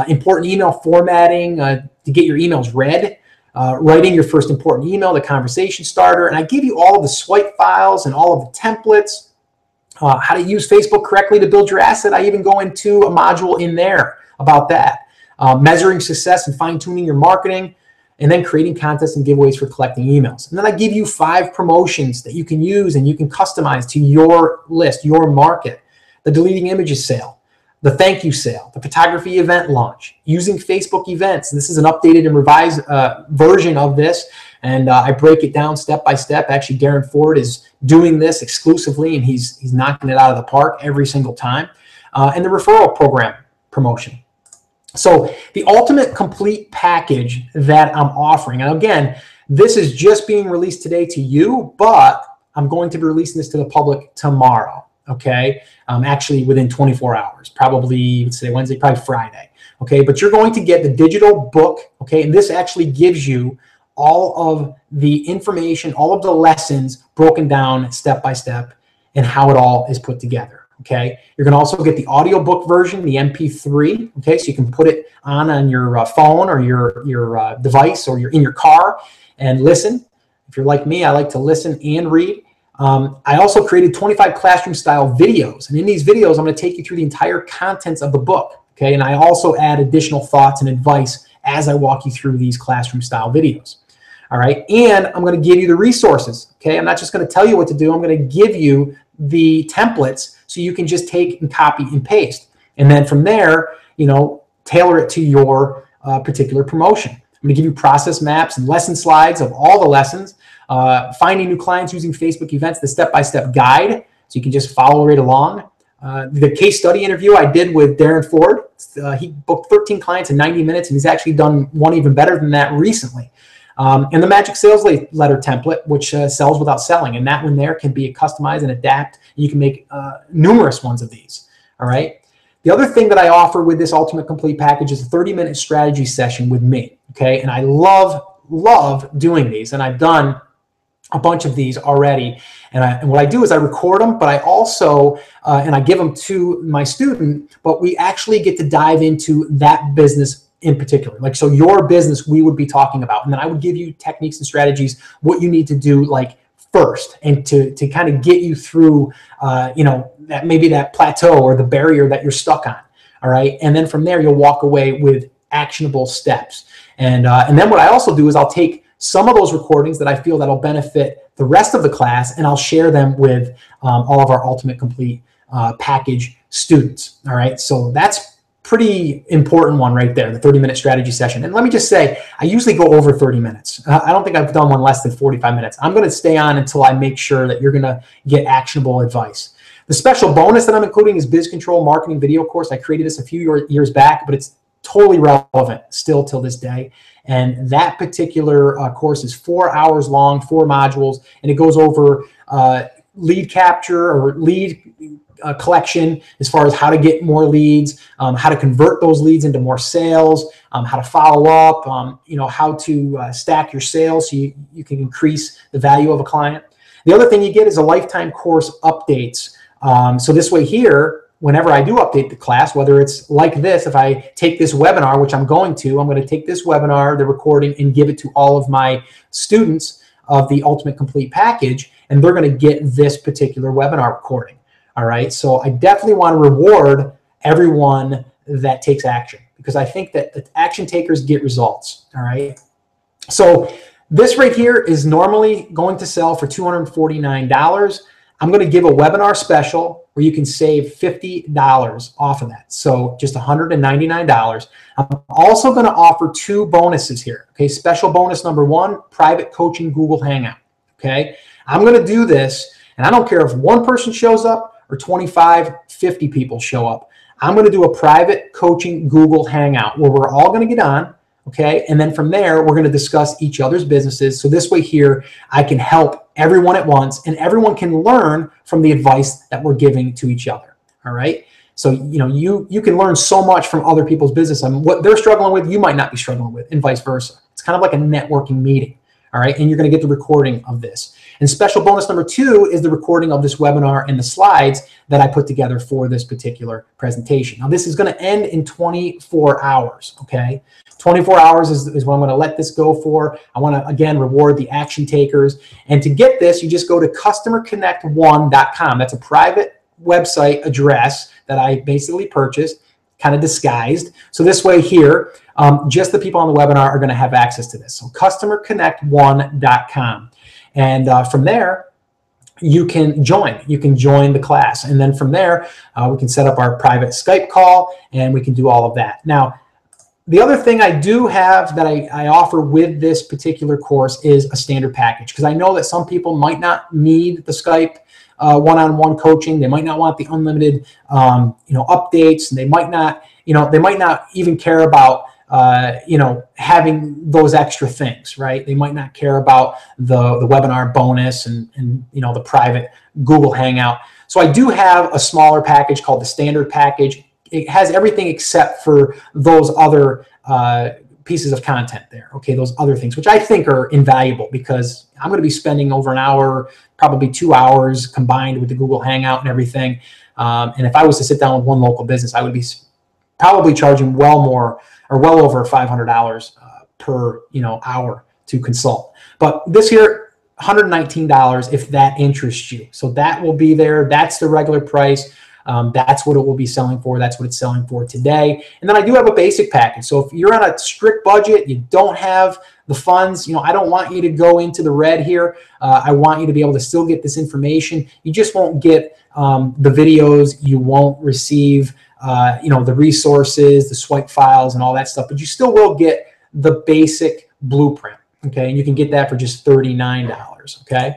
S1: important email formatting to get your emails read, writing your first important email, the conversation starter. And I give you all of the swipe files and all of the templates, how to use Facebook correctly to build your asset. I even go into a module in there about that. Measuring success and fine-tuning your marketing, and then creating contests and giveaways for collecting emails. And then I give you 5 promotions that you can use and you can customize to your list, your market. The deleting images sale, the thank you sale, the photography event launch, using Facebook events. And this is an updated and revised version of this. And I break it down step by step. Actually, Darren Ford is doing this exclusively, and he's knocking it out of the park every single time. And the referral program promotion. So the ultimate complete package that I'm offering, and again, this is just being released today to you, but I'm going to be releasing this to the public tomorrow, okay? Actually within 24 hours, probably, let's say Wednesday, probably Friday, okay? But you're going to get the digital book, okay? And this actually gives you all of the information, all of the lessons broken down step by step, and how it all is put together. Okay, you're going to also get the audiobook version, the MP3. Okay, so you can put it on your phone or your device, or you're in your car and listen. If you're like me, I like to listen and read. I also created 25 classroom style videos, and in these videos, I'm going to take you through the entire contents of the book. Okay, and I also add additional thoughts and advice as I walk you through these classroom style videos. All right, and I'm going to give you the resources. Okay, I'm not just going to tell you what to do. I'm going to give you the templates so you can just take and copy and paste. And then from there, tailor it to your particular promotion. I'm going to give you process maps and lesson slides of all the lessons, finding new clients using Facebook events, the step-by-step guide, so you can just follow right along. The case study interview I did with Darren Ford, he booked 13 clients in 90 minutes, and he's actually done one even better than that recently. And the magic sales letter template, which sells without selling. And that one there can be customized and adapt. You can make numerous ones of these. All right. The other thing that I offer with this Ultimate Complete package is a 30-minute strategy session with me. Okay. And I love doing these. And I've done a bunch of these already. And what I do is I record them, but I also, and I give them to my student, but we actually get to dive into that business in particular. Like, so your business we would be talking about, and then I would give you techniques and strategies, what you need to do like first, and to kind of get you through, that maybe that plateau or the barrier that you're stuck on. All right. And then from there, you'll walk away with actionable steps. And then what I also do is I'll take some of those recordings that I feel that'll benefit the rest of the class, and I'll share them with all of our Ultimate Complete package students. All right. So that's pretty important one right there, the 30-minute strategy session. And let me just say, I usually go over 30 minutes. I don't think I've done one less than 45 minutes. I'm going to stay on until I make sure that you're going to get actionable advice. The special bonus that I'm including is Biz Control Marketing Video Course. I created this a few years back, but it's totally relevant still till this day. And that particular course is 4 hours long, 4 modules, and it goes over lead capture or lead collection, as far as how to get more leads, how to convert those leads into more sales, how to follow up, how to stack your sales so you can increase the value of a client. The other thing you get is a lifetime course updates. So this way here, whenever I do update the class, whether it's like this, if I take this webinar, which I'm going to take this webinar, the recording, and give it to all of my students of the Ultimate Complete package, and they're going to get this particular webinar recording. All right. So I definitely want to reward everyone that takes action, because I think that the action takers get results. All right. So this right here is normally going to sell for $249. I'm going to give a webinar special where you can save $50 off of that. So just $199. I'm also going to offer 2 bonuses here. Okay. Special bonus number 1, private coaching Google Hangout. Okay. I'm going to do this, and I don't care if 1 person shows up or 25, 50 people show up. I'm going to do a private coaching Google Hangout where we're all going to get on, okay? And then from there, we're going to discuss each other's businesses. So this way here, I can help everyone at once, and everyone can learn from the advice that we're giving to each other, all right? So, you can learn so much from other people's business, and what they're struggling with, you might not be struggling with, and vice versa. It's kind of like a networking meeting. All right, and you're going to get the recording of this. And special bonus number 2 is the recording of this webinar and the slides that I put together for this particular presentation. Now, this is going to end in 24 hours, okay? 24 hours is what I'm going to let this go for. I want to, again, reward the action takers. And to get this, you just go to customerconnect1.com. That's a private website address that I basically purchased, kind of disguised. So this way here, just the people on the webinar are going to have access to this. So customerconnect1.com. And from there, you can join. You can join the class. And then from there, we can set up our private Skype call, and we can do all of that. Now, the other thing I do have that I offer with this particular course is a standard package, because I know that some people might not need the Skype one-on-one coaching. They might not want the unlimited, updates, and they might not even care about, having those extra things, right? They might not care about the webinar bonus and the private Google Hangout. So I do have a smaller package called the standard package. It has everything except for those other pieces of content there. Okay, those other things, which I think are invaluable, because I'm going to be spending over an hour, probably 2 hours combined with the Google Hangout and everything. And if I was to sit down with one local business, I would be probably charging well over $500 per hour to consult. But this here, $119 if that interests you. So that will be there. That's the regular price. That's what it will be selling for. That's what it's selling for today. And then I do have a basic package. So if you're on a strict budget, you don't have the funds, I don't want you to go into the red here. I want you to be able to still get this information. You just won't get the videos. You won't receive the resources, the swipe files, and all that stuff, but you still will get the basic blueprint. Okay, and you can get that for just $39. Okay.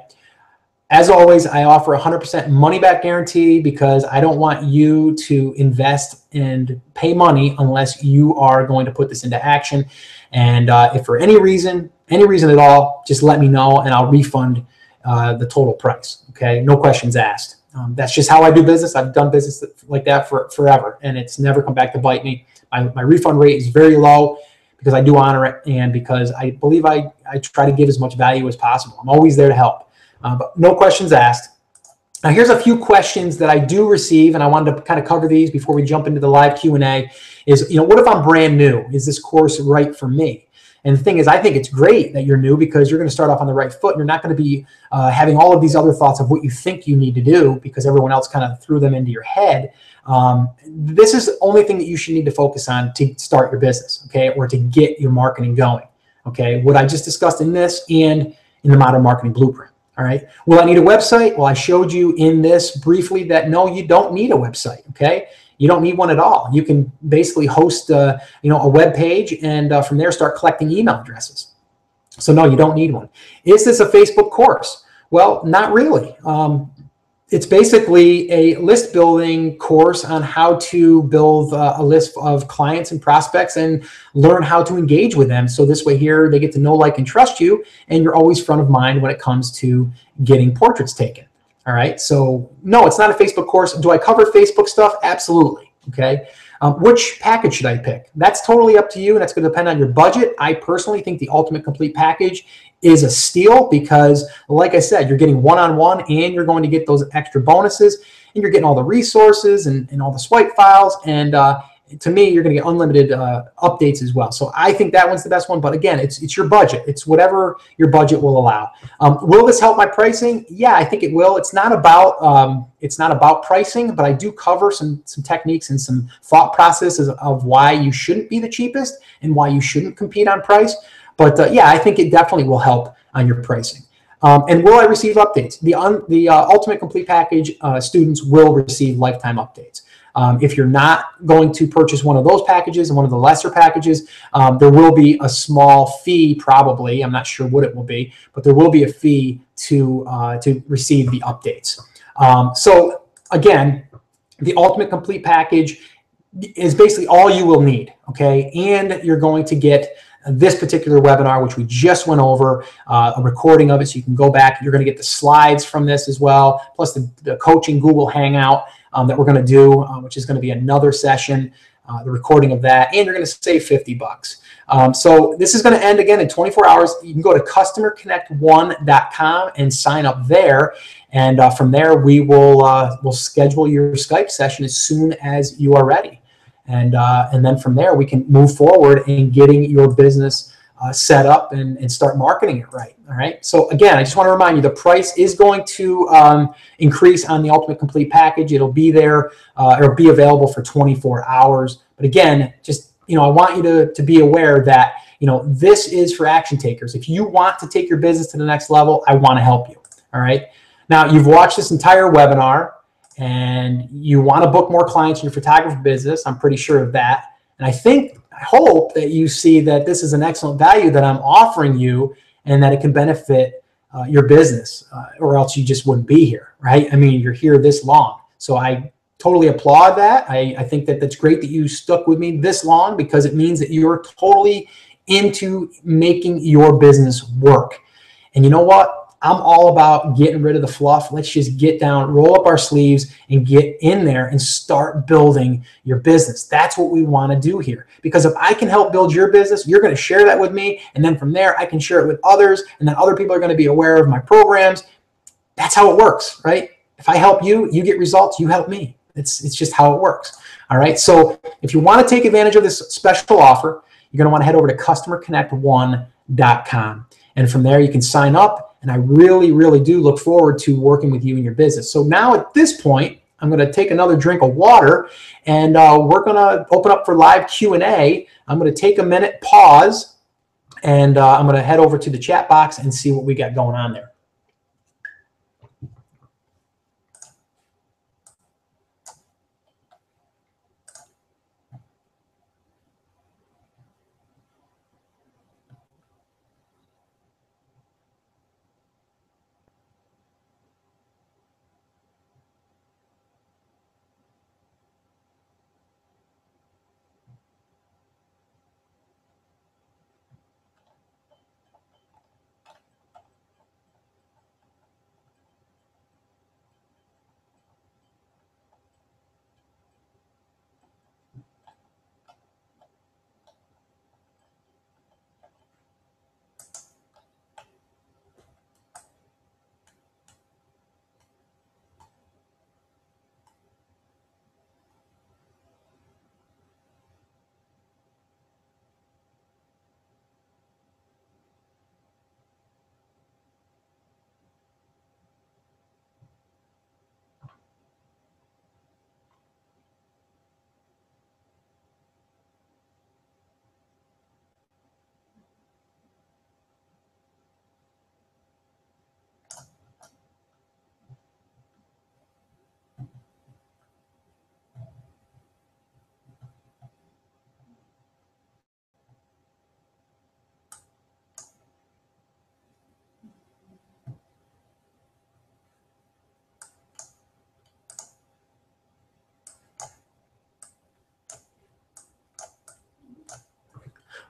S1: As always, I offer 100% money back guarantee because I don't want you to invest and pay money unless you are going to put this into action. And if for any reason at all, just let me know and I'll refund the total price. Okay, no questions asked. That's just how I do business. I've done business like that for forever, and it's never come back to bite me. My refund rate is very low because I do honor it and because I believe I try to give as much value as possible. I'm always there to help. But no questions asked. Now, here's a few questions that I do receive, and I wanted to kind of cover these before we jump into the live Q&A. Is, what if I'm brand new? Is this course right for me? And the thing is, I think it's great that you're new because you're going to start off on the right foot. And you're not going to be having all of these other thoughts of what you think you need to do because everyone else kind of threw them into your head. This is the only thing that you should need to focus on to start your business, okay, or to get your marketing going, okay? What I just discussed in this and in the Modern Marketing Blueprint. All right. Will I need a website? Well, I showed you in this briefly that no, you don't need a website. Okay. You don't need one at all. You can basically host, a web page and from there start collecting email addresses. So no, you don't need one. Is this a Facebook course? Well, not really. It's basically a list building course on how to build a list of clients and prospects and learn how to engage with them. So this way here, they get to know, like, and trust you, and you're always front of mind when it comes to getting portraits taken. All right. So no, it's not a Facebook course. Do I cover Facebook stuff? Absolutely. Okay. Which package should I pick? That's totally up to you, and that's going to depend on your budget. I personally think the Ultimate Complete Package is a steal because, like I said, you're getting one-on-one and you're going to get those extra bonuses and you're getting all the resources and all the swipe files. And to me, you're going to get unlimited updates as well. So I think that one's the best one. But again, it's your budget. It's whatever your budget will allow. Will this help my pricing? Yeah, I think it will. It's not about pricing, but I do cover some techniques and some thought processes of why you shouldn't be the cheapest and why you shouldn't compete on price. But yeah, I think it definitely will help on your pricing. And will I receive updates? The Ultimate Complete Package students will receive lifetime updates. If you're not going to purchase one of those packages and one of the lesser packages, there will be a small fee probably. I'm not sure what it will be, but there will be a fee to receive the updates. So again, the Ultimate Complete Package is basically all you will need, okay? And you're going to get this particular webinar, which we just went over, a recording of it, so you can go back. You're going to get the slides from this as well, plus the coaching Google Hangout that we're going to do, which is going to be another session, the recording of that, and you're going to save $50. So this is going to end again in 24 hours. You can go to customerconnect1.com and sign up there, and from there we'll schedule your Skype session as soon as you are ready. And then from there, we can move forward in getting your business set up and start marketing it right. All right. So again, I just want to remind you, the price is going to increase on the Ultimate Complete Package. It'll be there. It'll be available for 24 hours. But again, just, I want you to be aware that, this is for action takers. If you want to take your business to the next level, I want to help you. All right. Now, you've watched this entire webinar, and you want to book more clients in your photography business. I'm pretty sure of that. And I hope that you see that this is an excellent value that I'm offering you and that it can benefit your business, or else you just wouldn't be here, right? I mean, you're here this long. So I totally applaud that. I think that that's great that you stuck with me this long because it means that you're totally into making your business work. And you know what? I'm all about getting rid of the fluff. Let's just get down, roll up our sleeves, and get in there and start building your business. That's what we want to do here. Because if I can help build your business, you're going to share that with me. And then from there, I can share it with others. And then other people are going to be aware of my programs. That's how it works, right? If I help you, you get results, you help me. It's just how it works. All right. So if you want to take advantage of this special offer, you're going to want to head over to customerconnect1.com. And from there, you can sign up. And I really, really do look forward to working with you in your business. So now at this point, I'm going to take another drink of water, and we're going to open up for live Q&A. I'm going to take a minute, pause, and I'm going to head over to the chat box and see what we got going on there.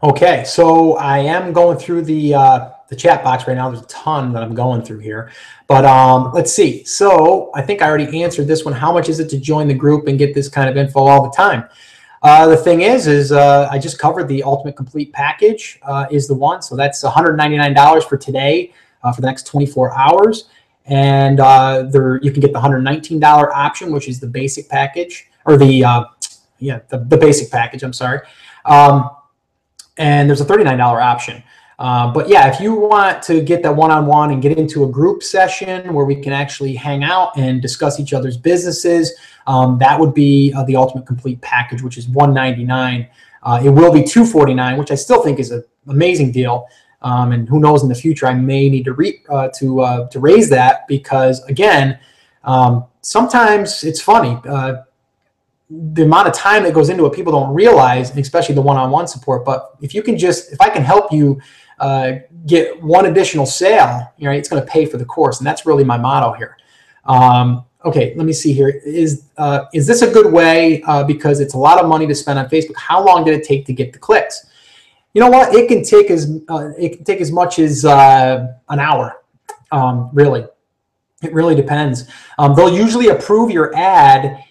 S1: Okay, so I am going through the chat box right now. There's a ton that I'm going through here, but let's see. So I think I already answered this one. How much is it to join the group and get this kind of info all the time? The thing is I just covered the Ultimate Complete package is the one. So that's $199 for today for the next 24 hours. And you can get the $119 option, which is the basic package, or the basic package, I'm sorry. And there's a $39 option. But yeah, if you want to get that one-on-one and get into a group session where we can actually hang out and discuss each other's businesses, that would be the Ultimate Complete package, which is $199. It will be $249, which I still think is an amazing deal. And who knows, in the future I may need to raise that, because again, sometimes it's funny. The amount of time that goes into it, people don't realize, and especially the one-on-one support. But if I can help you get one additional sale, it's going to pay for the course, and that's really my motto here. Okay, let me see here. Is this a good way? Because it's a lot of money to spend on Facebook. How long did it take to get the clicks? You know what? It can take as much as an hour. Really, it really depends. They'll usually approve your ad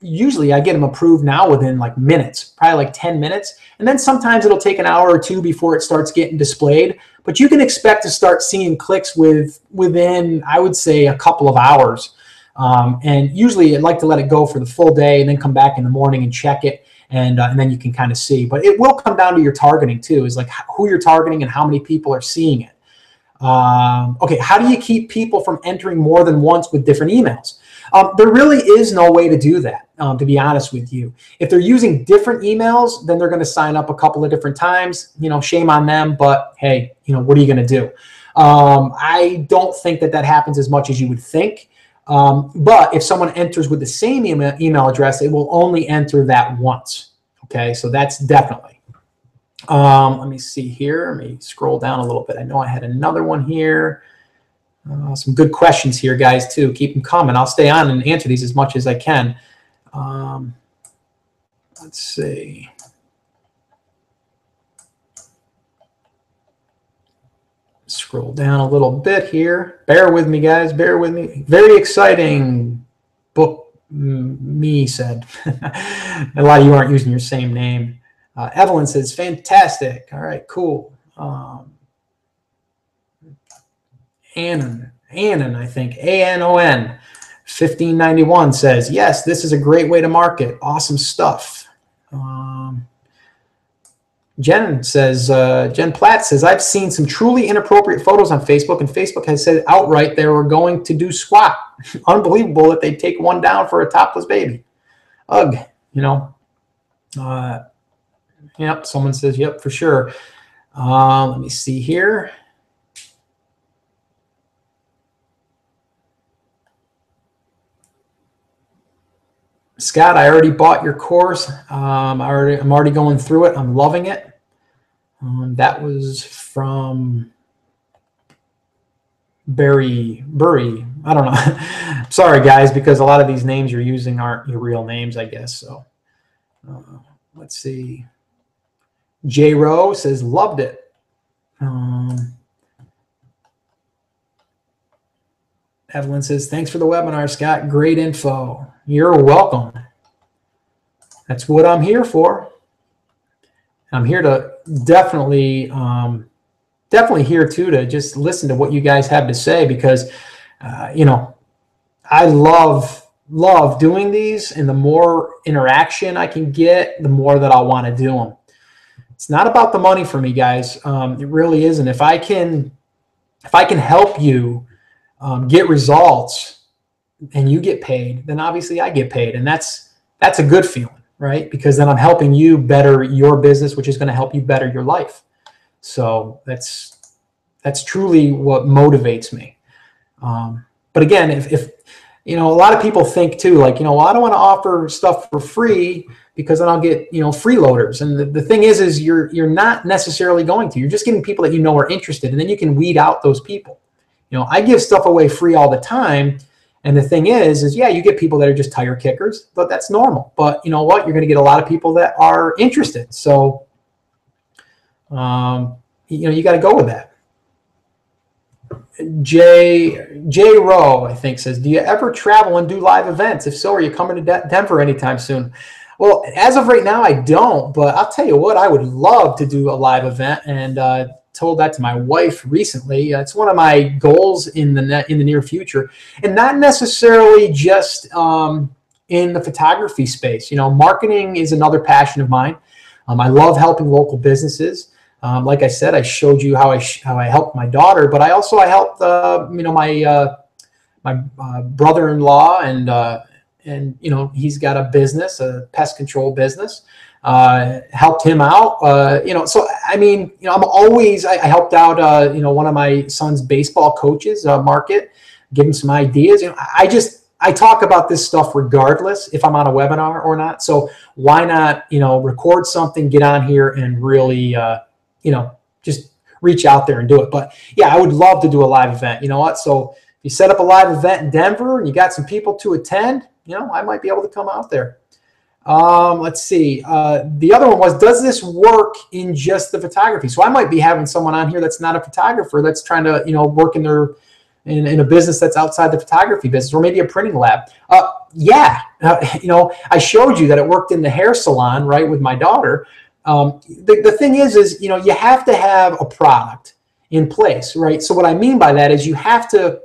S1: usually I get them approved now within like minutes, probably like 10 minutes. And then sometimes it'll take an hour or two before it starts getting displayed. But you can expect to start seeing clicks within, I would say, a couple of hours. And usually I'd like to let it go for the full day and then come back in the morning and check it. And then you can kind of see. But it will come down to your targeting too, is like who you're targeting and how many people are seeing it. Okay, how do you keep people from entering more than once with different emails? There really is no way to do that, to be honest with you. If they're using different emails, then they're going to sign up a couple of different times. Shame on them, but hey, what are you going to do? I don't think that happens as much as you would think. But if someone enters with the same email address, it will only enter that once. Okay, so that's definitely. Let me see here. Let me scroll down a little bit. I know I had another one here. Some good questions here, guys, too. Keep them coming. I'll stay on and answer these as much as I can. Let's see. Scroll down a little bit here. Bear with me, guys. Bear with me. Very exciting book, me said. A lot of you aren't using your same name. Evelyn says, fantastic. All right, cool. Annan, I think, A-N-O-N, 1591 says, yes, this is a great way to market. Awesome stuff. Jen Platt says, I've seen some truly inappropriate photos on Facebook, and Facebook has said outright they were going to do squat. Unbelievable that they'd take one down for a topless baby. Ugh, Yep, someone says, yep, for sure. Let me see here. Scott, I already bought your course. I'm already going through it. I'm loving it. That was from Burry. I don't know. Sorry, guys, because a lot of these names you're using aren't your real names, I guess. So let's see. J. Rowe says, loved it. Evelyn says, thanks for the webinar, Scott. Great info. You're welcome. That's what I'm here for. I'm here to definitely here too to just listen to what you guys have to say, because I love doing these, and the more interaction I can get, the more that I'll want to do them. It's not about the money for me, guys. It really isn't. If I can help you get results and you get paid, then obviously I get paid, and that's a good feeling, right? Because then I'm helping you better your business, which is going to help you better your life. So that's truly what motivates me. But again, if a lot of people think too, like, well, I don't want to offer stuff for free because then I'll get, freeloaders. And the thing is you're not necessarily going to. You're just getting people that are interested, and then you can weed out those people. I give stuff away free all the time. And the thing is yeah, you get people that are just tire kickers, but that's normal. But you know what? You're going to get a lot of people that are interested. So You got to go with that. J Rowe, I think, says, do you ever travel and do live events? If so, are you coming to Denver anytime soon? Well, as of right now, I don't, but I'll tell you what, I would love to do a live event, and told that to my wife recently. It's one of my goals in the near future, and not necessarily just in the photography space. Marketing is another passion of mine. I love helping local businesses. Like I said, I showed you how I helped my daughter, but I helped my brother-in-law, and he's got a business, a pest control business. Helped him out. So I mean, I'm always I helped out one of my son's baseball coaches, Market, give him some ideas. I talk about this stuff regardless if I'm on a webinar or not. So why not record something, get on here, and really just reach out there and do it. But yeah, I would love to do a live event. You know what? So if you set up a live event in Denver and you got some people to attend, I might be able to come out there. Let's see. The other one was, does this work in just the photography? So I might be having someone on here that's not a photographer, that's trying to, work in a business that's outside the photography business, or maybe a printing lab. Yeah. I showed you that it worked in the hair salon, right, with my daughter. The thing is, you have to have a product in place, right? So what I mean by that is you have to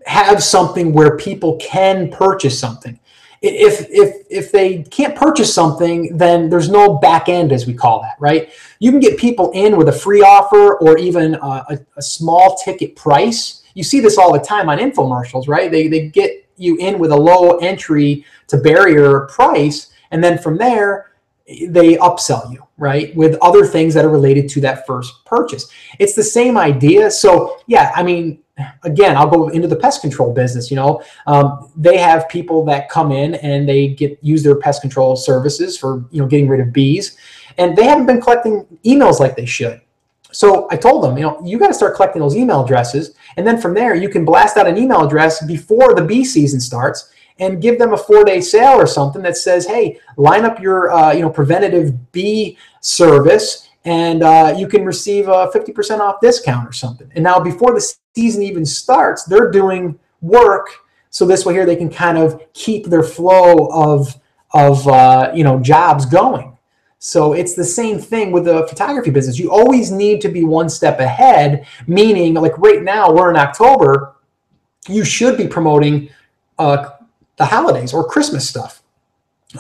S1: have something where people can purchase something. If they can't purchase something, then there's no back end, as we call that, right? You can get people in with a free offer or even a small ticket price. You see this all the time on infomercials, right? They get you in with a low entry to barrier price, and then from there, they upsell you, right, with other things that are related to that first purchase. It's the same idea. So yeah, I mean, again, I'll go into the pest control business. They have people that come in and they use their pest control services for getting rid of bees, and they haven't been collecting emails like they should. So I told them, you got to start collecting those email addresses, and then from there you can blast out an email address before the bee season starts and give them a 4-day sale or something that says, hey, line up your preventative bee service, and you can receive a 50% off discount or something. And now before the season even starts, they're doing work, so this way here they can kind of keep their flow of jobs going. So it's the same thing with the photography business. You always need to be one step ahead, meaning like right now we're in October, you should be promoting the holidays or Christmas stuff.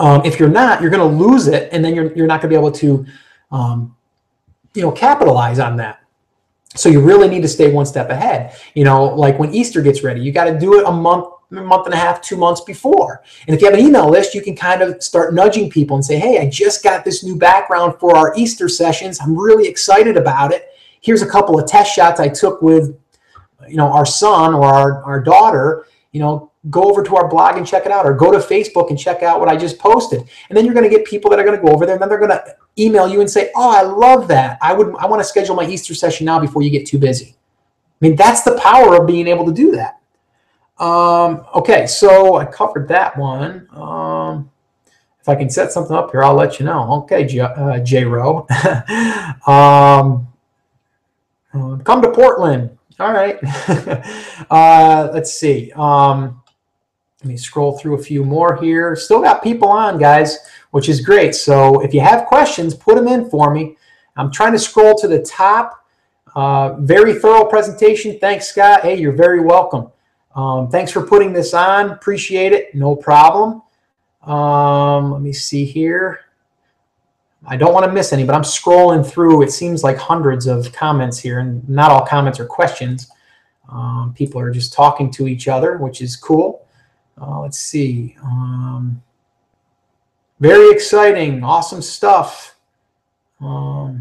S1: If you're not, you're going to lose it, and then you're not going to be able to capitalize on that. So you really need to stay one step ahead. Like when Easter gets ready, you got to do it a month and a half, 2 months before. And if you have an email list, you can kind of start nudging people and say, hey, I just got this new background for our Easter sessions. I'm really excited about it. Here's a couple of test shots I took with, our son or our daughter. Go over to our blog and check it out, or go to Facebook and check out what I just posted. And then you're going to get people that are going to go over there, and then they're going to email you and say, oh, I love that. I want to schedule my Easter session now before you get too busy. I mean, that's the power of being able to do that. Okay, so I covered that one. If I can set something up here, I'll let you know. Okay, J Rowe. Come to Portland. All right. Let's see. Let me scroll through a few more here. Still got people on, guys, which is great. So if you have questions, put them in for me. I'm trying to scroll to the top. Very thorough presentation. Thanks, Scott. Hey, you're very welcome. Thanks for putting this on. Appreciate it. No problem. Let me see here. I don't want to miss any, but I'm scrolling through. It seems like hundreds of comments here, and not all comments are questions. People are just talking to each other, which is cool. Let's see. Very exciting. Awesome stuff. Let's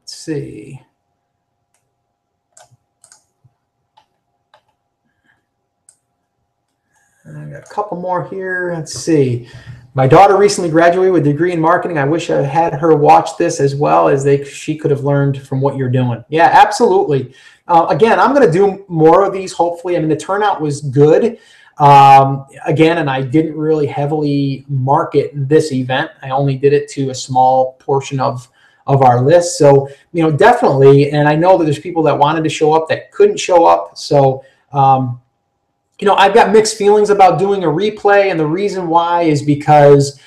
S1: see. I got a couple more here. Let's see. My daughter recently graduated with a degree in marketing. I wish I had her watch this as well, as she could have learned from what you're doing. Yeah, absolutely. Again, I'm going to do more of these, hopefully. I mean, the turnout was good. Again, and I didn't really heavily market this event. I only did it to a small portion of our list. So, definitely, and I know that there's people that wanted to show up that couldn't show up. So, I've got mixed feelings about doing a replay, and the reason why is because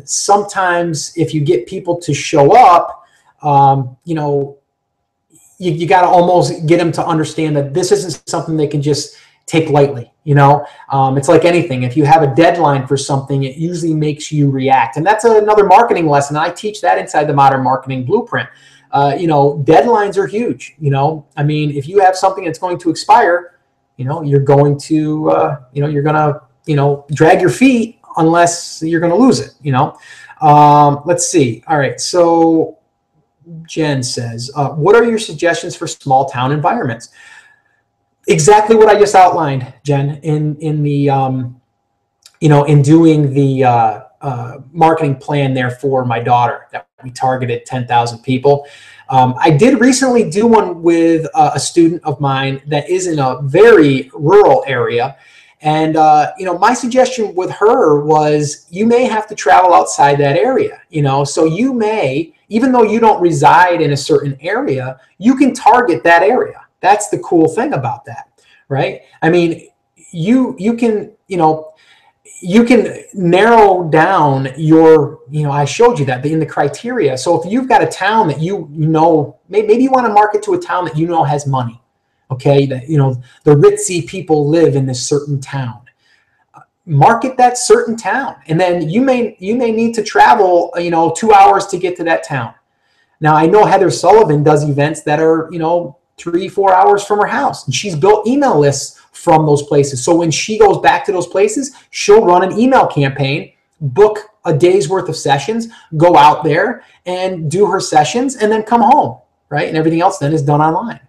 S1: sometimes if you get people to show up, you got to almost get them to understand that this isn't something they can just take lightly. It's like anything. If you have a deadline for something, it usually makes you react. And that's another marketing lesson. I teach that inside the Modern Marketing Blueprint. Deadlines are huge. If you have something that's going to expire, you're going to, drag your feet unless you're going to lose it, Let's see. All right. So Jen says, what are your suggestions for small town environments? Exactly what I just outlined, Jen, in the in doing the marketing plan there for my daughter that we targeted 10,000 people. I did recently do one with a student of mine that is in a very rural area. And, my suggestion with her was you may have to travel outside that area, so you may, even though you don't reside in a certain area, you can target that area. That's the cool thing about that, right? You can narrow down your, I showed you that in the criteria. So if you've got a town that maybe you want to market to a town that has money, okay, that the ritzy people live in this certain town. Market that certain town, and then you may need to travel 2 hours to get to that town. Now I know Heather Sullivan does events that are 3-4 hours from her house, and she's built email lists from those places. So when she goes back to those places, she'll run an email campaign, book a day's worth of sessions, go out there and do her sessions, and then come home, right? And everything else then is done online.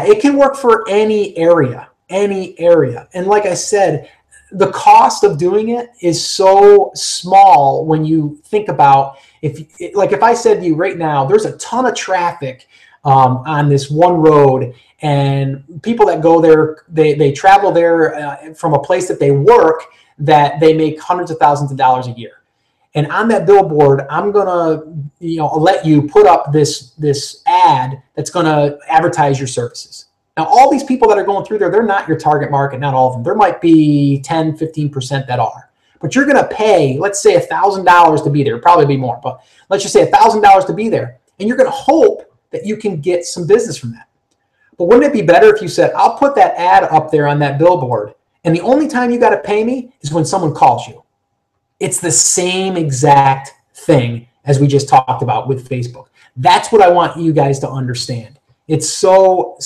S1: It can work for any area. And like I said, the cost of doing it is so small when you think about, if I said to you right now, there's a ton of traffic on this one road, and people that go there, they travel there from a place that they work, that they make hundreds of thousands of dollars a year. And on that billboard, I'm gonna, let you put up this ad that's gonna advertise your services. Now, all these people that are going through there, they're not your target market, not all of them. There might be 10, 15% that are. But you're gonna pay, let's say $1,000 to be there. It'll probably be more, but let's just say $1,000 to be there. And you're gonna hope that you can get some business from that. But wouldn't it be better if you said, I'll put that ad up there on that billboard, and the only time you gotta pay me is when someone calls you. It's the same exact thing as we just talked about with Facebook. That's what I want you guys to understand. It's so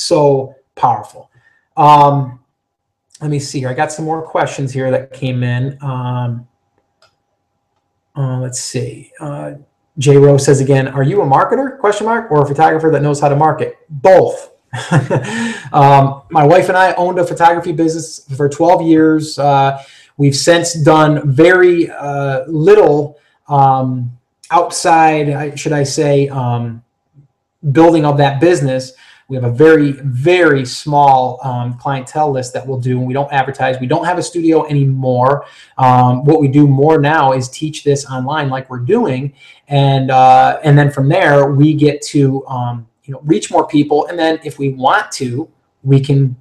S1: powerful. Let me see here. I got some more questions here that came in. Let's see. J. Rose says again, are you a marketer, question mark, or a photographer that knows how to market? Both. My wife and I owned a photography business for 12 years. We've since done very little outside, should I say, building of that business. We have a very, very small clientele list that we'll do, and we don't advertise. We don't have a studio anymore. What we do more now is teach this online like we're doing, and then from there we get to reach more people, and then if we want to, we can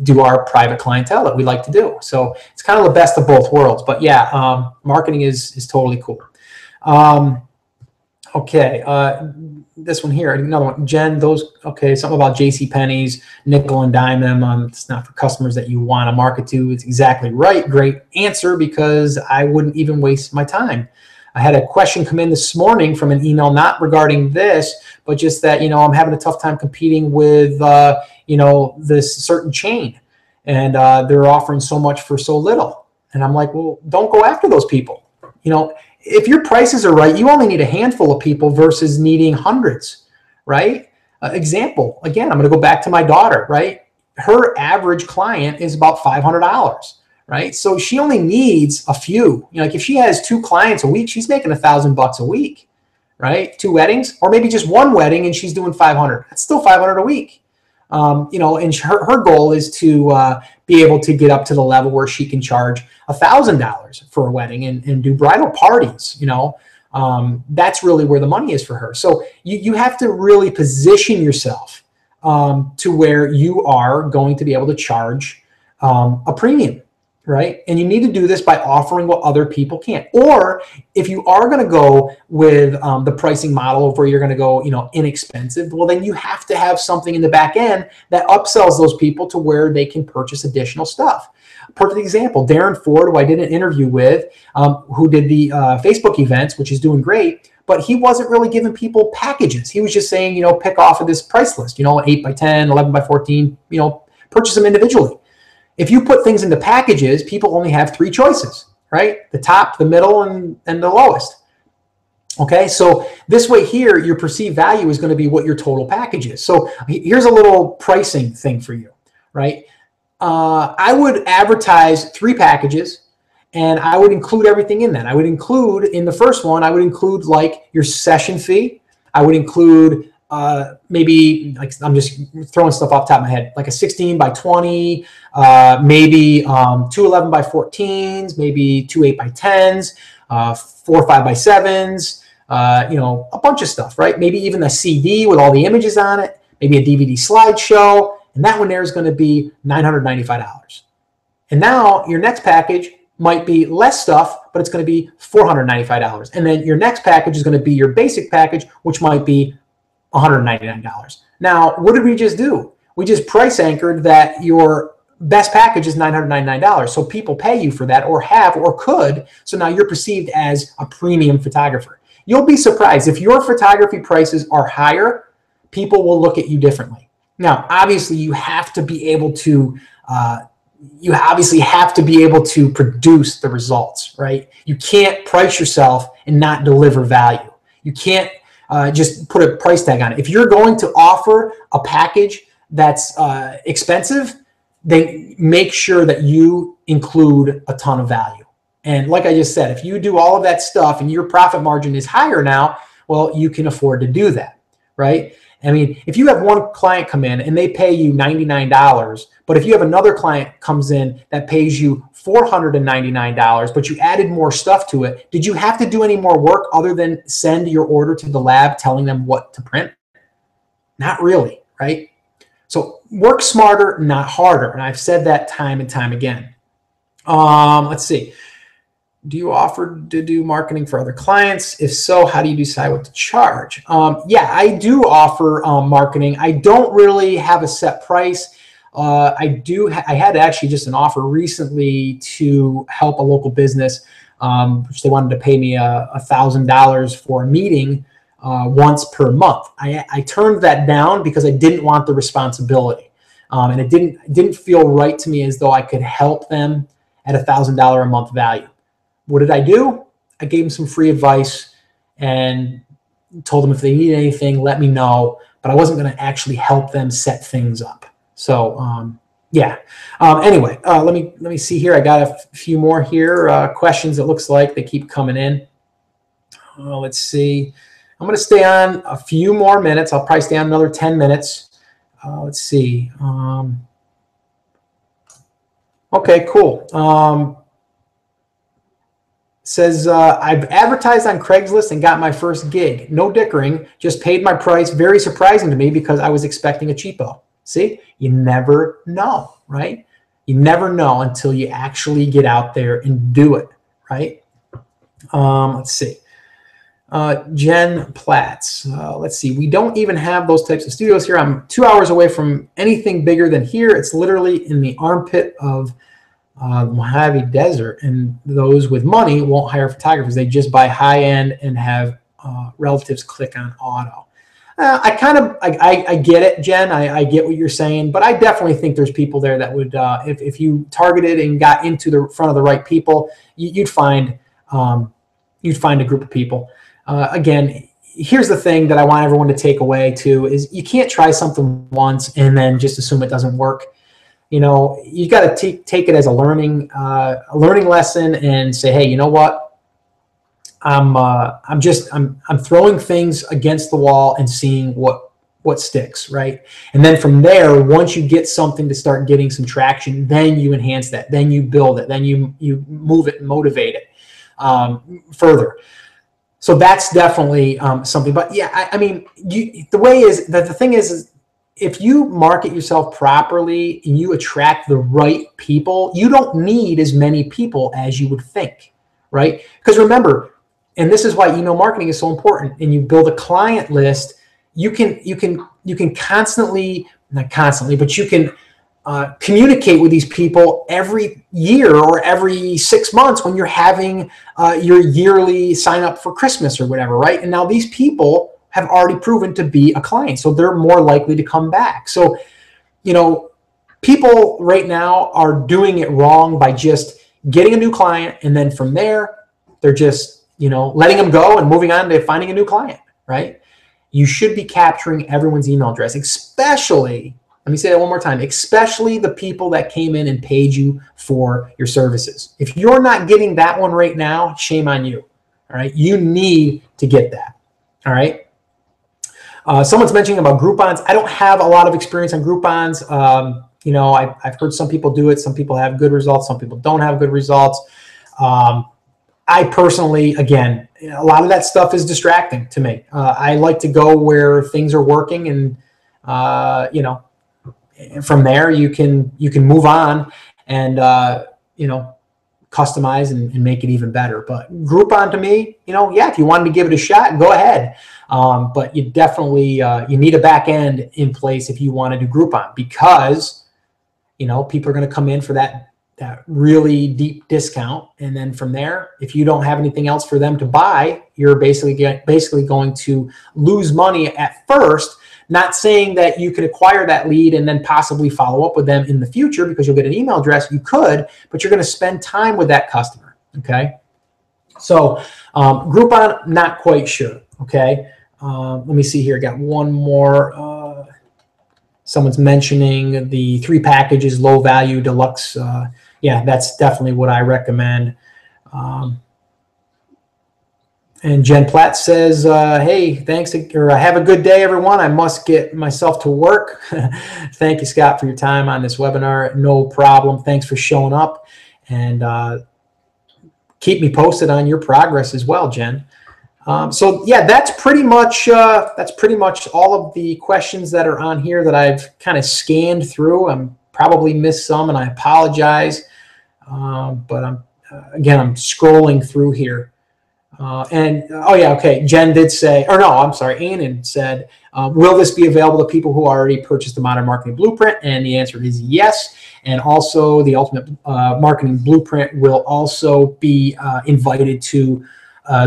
S1: do our private clientele that we like to do. So it's kind of the best of both worlds. But yeah, marketing is totally cool. Okay, this one here, another one, Jen, something about JCPenney's, nickel and dime them. It's not for customers that you want to market to. It's exactly right. Great answer, because I wouldn't even waste my time. I had a question come in this morning from an email, not regarding this, but just that, I'm having a tough time competing with, this certain chain, and they're offering so much for so little. And I'm like, well, don't go after those people. If your prices are right, you only need a handful of people versus needing hundreds, right? Example, again, I'm going to go back to my daughter, right? Her average client is about $500, right? So she only needs a few. Like if she has 2 clients a week, she's making $1,000 a week, right? 2 weddings, or maybe just 1 wedding and she's doing 500. That's still 500 a week. You know, and her goal is to be able to get up to the level where she can charge $1,000 for a wedding and do bridal parties. You know, that's really where the money is for her. So you have to really position yourself to where you are going to be able to charge a premium. Right? And you need to do this by offering what other people can't. Or if you are going to go with the pricing model where you're going to go, you know, inexpensive, well, then you have to have something in the back end that upsells those people to where they can purchase additional stuff. Perfect example, Darren Ford, who I did an interview with, who did the Facebook events, which is doing great, but he wasn't really giving people packages. He was just saying, you know, pick off of this price list, you know, 8 by 10, 11 by 14, you know, purchase them individually. If you put things into packages, people only have 3 choices, right? The top, the middle, and the lowest. Okay, so this way here, your perceived value is going to be what your total package is. So here's a little pricing thing for you, right? I would advertise 3 packages, and I would include everything in that. I would include, in the first one, I would include like your session fee. I would include maybe, like, I'm just throwing stuff off the top of my head, like a 16 by 20, maybe 2 11 by 14s, maybe 2 8 by 10s, 4 5 by 7s, you know, a bunch of stuff, right? Maybe even a CD with all the images on it, maybe a DVD slideshow, and that one there is going to be $995. And now your next package might be less stuff, but it's going to be $495. And then your next package is going to be your basic package, which might be $199. Now, what did we just do? We just price anchored that your best package is $999. So people pay you for that, or have, or could. So now you're perceived as a premium photographer. You'll be surprised if your photography prices are higher, people will look at you differently. Now, obviously, you have to be able to produce the results, right? You can't price yourself and not deliver value. You can't just put a price tag on it. If you're going to offer a package that's expensive, then make sure that you include a ton of value. And like I just said, if you do all of that stuff and your profit margin is higher now, well, you can afford to do that, right? I mean, if you have one client come in and they pay you $99, but if you have another client comes in that pays you $499, but you added more stuff to it, did you have to do any more work other than send your order to the lab telling them what to print? Not really, right? So work smarter, not harder. And I've said that time and time again. Let's see. Do you offer to do marketing for other clients? If so, how do you decide what to charge? Yeah, I do offer marketing. I don't really have a set price. I had actually just an offer recently to help a local business, which they wanted to pay me $1,000 for a meeting once per month. I turned that down because I didn't want the responsibility, and it didn't feel right to me as though I could help them at $1,000 a month value. What did I do? I gave them some free advice and told them if they need anything, let me know. But I wasn't going to actually help them set things up. So yeah. Anyway, let me see here. I got a few more here questions. It looks like they keep coming in. Let's see. I'm going to stay on a few more minutes. I'll probably stay on another 10 minutes. Let's see. Okay, cool. Says, I've advertised on Craigslist and got my first gig. No dickering, just paid my price. Very surprising to me because I was expecting a cheapo. See, you never know, right? You never know until you actually get out there and do it, right? Let's see. Jen Platts. Let's see. We don't even have those types of studios here. I'm 2 hours away from anything bigger than here. It's literally in the armpit of Mojave Desert, and those with money won't hire photographers. They just buy high end and have relatives click on auto. I get it, Jen. I get what you're saying, but I definitely think there's people there that would, if you targeted and got into the front of the right people, you'd find a group of people. Again, here's the thing that I want everyone to take away too is you can't try something once and then just assume it doesn't work. You know, you got to take it as a learning lesson and say, hey, you know what? I'm throwing things against the wall and seeing what what sticks, right? And then from there, once you get something to start getting some traction, then you enhance that, then you build it, then you move it and motivate it further. So that's definitely something. But yeah, I mean, the thing is if you market yourself properly and you attract the right people, you don't need as many people as you would think, right? Because remember, and this is why email marketing is so important, and you build a client list, you can constantly, not constantly, but you can communicate with these people every year or every 6 months when you're having your yearly sign up for Christmas or whatever, right? And now these people have already proven to be a client, so they're more likely to come back. So, you know, people right now are doing it wrong by just getting a new client, and then from there, they're just, you know, letting them go and moving on to finding a new client, right? You should be capturing everyone's email address, especially, let me say that one more time, especially the people that came in and paid you for your services. If you're not getting that one right now, shame on you, all right? You need to get that, all right? Someone's mentioning about Groupons. I don't have a lot of experience on Groupons. You know, I've heard some people do it. Some people have good results. Some people don't have good results. I personally, again, a lot of that stuff is distracting to me. I like to go where things are working, and you know, from there you can move on and you know, customize and make it even better. But Groupon, to me, you know, yeah, if you wanted to give it a shot, go ahead. But you definitely you need a back end in place if you want to do Groupon, because, you know, people are going to come in for that really deep discount, and then from there, if you don't have anything else for them to buy, you're basically going to lose money at first. Not saying that you could acquire that lead and then possibly follow up with them in the future because you'll get an email address. You could, but you're going to spend time with that customer. Okay. So Groupon, not quite sure. Okay. Let me see here. Got one more. Someone's mentioning the 3 packages, low value, deluxe. Yeah, that's definitely what I recommend. And Jen Platt says, hey, thanks, or have a good day, everyone. I must get myself to work. Thank you, Scott, for your time on this webinar. No problem. Thanks for showing up. And keep me posted on your progress as well, Jen. So yeah, that's pretty much all of the questions that are on here that I've kind of scanned through. I'm probably missed some, and I apologize. But I'm scrolling through here. Oh yeah, okay. Jen did say, or no, I'm sorry, Annan said, will this be available to people who already purchased the Modern Marketing Blueprint? And the answer is yes. And also the Ultimate Marketing Blueprint will also be invited to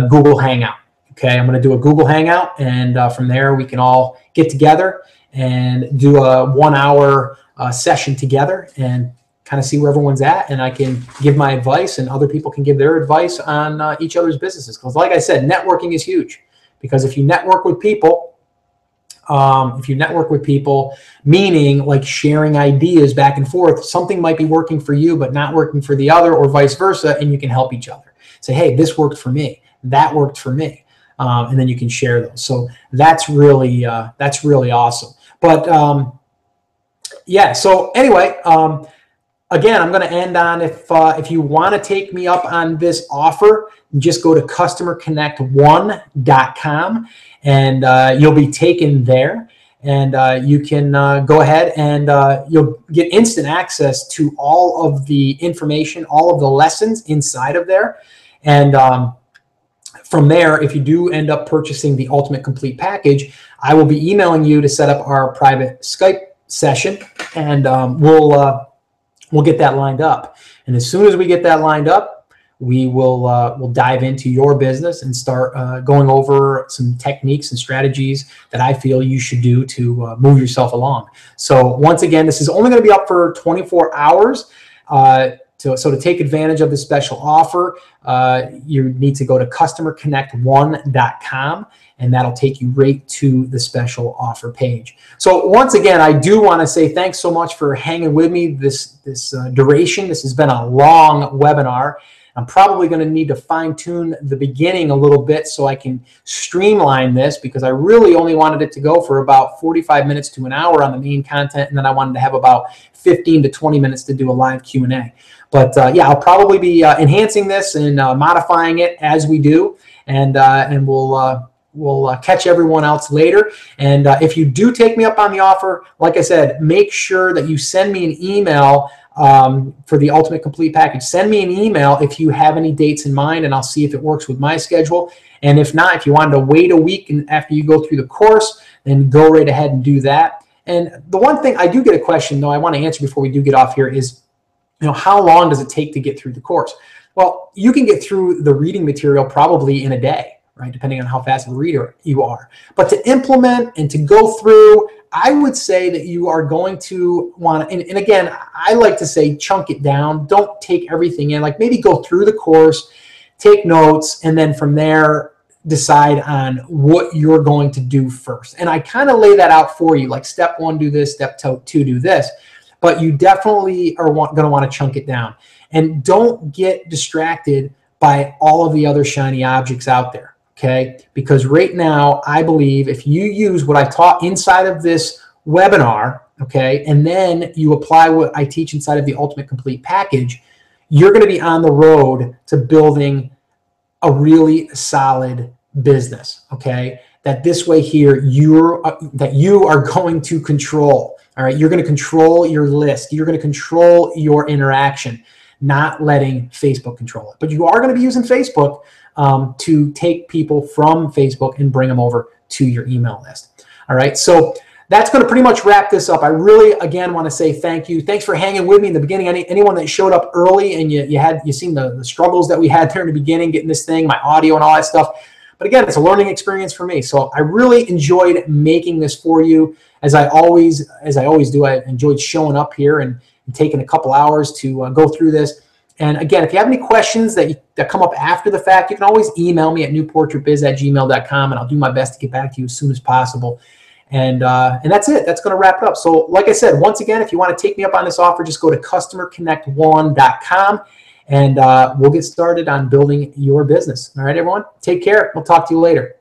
S1: Google Hangout. Okay, I'm going to do a Google Hangout, and from there we can all get together and do a 1-hour session together and kind of see where everyone's at, and I can give my advice, and other people can give their advice on each other's businesses. Because like I said, networking is huge, because if you network with people, meaning like sharing ideas back and forth, something might be working for you but not working for the other, or vice versa, and you can help each other. Say, hey, this worked for me, that worked for me, and then you can share those. So that's really awesome. But yeah, so anyway, again, I'm going to end on, if you want to take me up on this offer, just go to customerconnect1.com, and you'll be taken there, and you can go ahead and you'll get instant access to all of the information, all of the lessons inside of there. And from there, if you do end up purchasing the Ultimate Complete package, I will be emailing you to set up our private Skype session, and we'll get that lined up. And as soon as we get that lined up, we will we'll dive into your business and start going over some techniques and strategies that I feel you should do to move yourself along. So once again, this is only going to be up for 24 hours. So to take advantage of this special offer, you need to go to customerconnect1.com, and that'll take you right to the special offer page. So once again, I do want to say thanks so much for hanging with me this duration. This has been a long webinar. I'm probably going to need to fine tune the beginning a little bit so I can streamline this, because I really only wanted it to go for about 45 minutes to an hour on the main content. And then I wanted to have about 15 to 20 minutes to do a live Q&A. But yeah, I'll probably be enhancing this and modifying it as we do. And we'll catch everyone else later. And if you do take me up on the offer, like I said, make sure that you send me an email for the Ultimate Complete package. Send me an email if you have any dates in mind, and I'll see if it works with my schedule. And if not, if you wanted to wait a week and after you go through the course, then go right ahead and do that. And the one thing I do get a question, though, I want to answer before we do get off here is, how long does it take to get through the course? Well, you can get through the reading material probably in a day, right? Depending on how fast of a reader you are. But to implement and to go through, I would say that you are going to want to, and again, I like to say chunk it down. Don't take everything in. Like, maybe go through the course, take notes, and then from there decide on what you're going to do first. And I kind of lay that out for you, like step 1, do this, step 2, do this. But you definitely are going to want to chunk it down. And don't get distracted by all of the other shiny objects out there, okay? Because right now, I believe if you use what I taught inside of this webinar, okay, and then you apply what I teach inside of the Ultimate Complete package, you're going to be on the road to building a really solid business, okay? That this way here, that you are going to control. All right, you're going to control your list. You're going to control your interaction, not letting Facebook control it. But you are going to be using Facebook to take people from Facebook and bring them over to your email list. All right, so that's going to pretty much wrap this up. I really, again, want to say thank you. Thanks for hanging with me in the beginning. Anyone that showed up early and you seen the struggles that we had there in the beginning, getting this thing, my audio and all that stuff. But again, it's a learning experience for me. So I really enjoyed making this for you. As I always do, I enjoyed showing up here and taking a couple hours to go through this. And again, if you have any questions that come up after the fact, you can always email me at newportraitbiz@gmail.com, and I'll do my best to get back to you as soon as possible. And that's it. That's going to wrap it up. So like I said, once again, if you want to take me up on this offer, just go to customerconnect1.com. And we'll get started on building your business. All right, everyone. Take care. We'll talk to you later.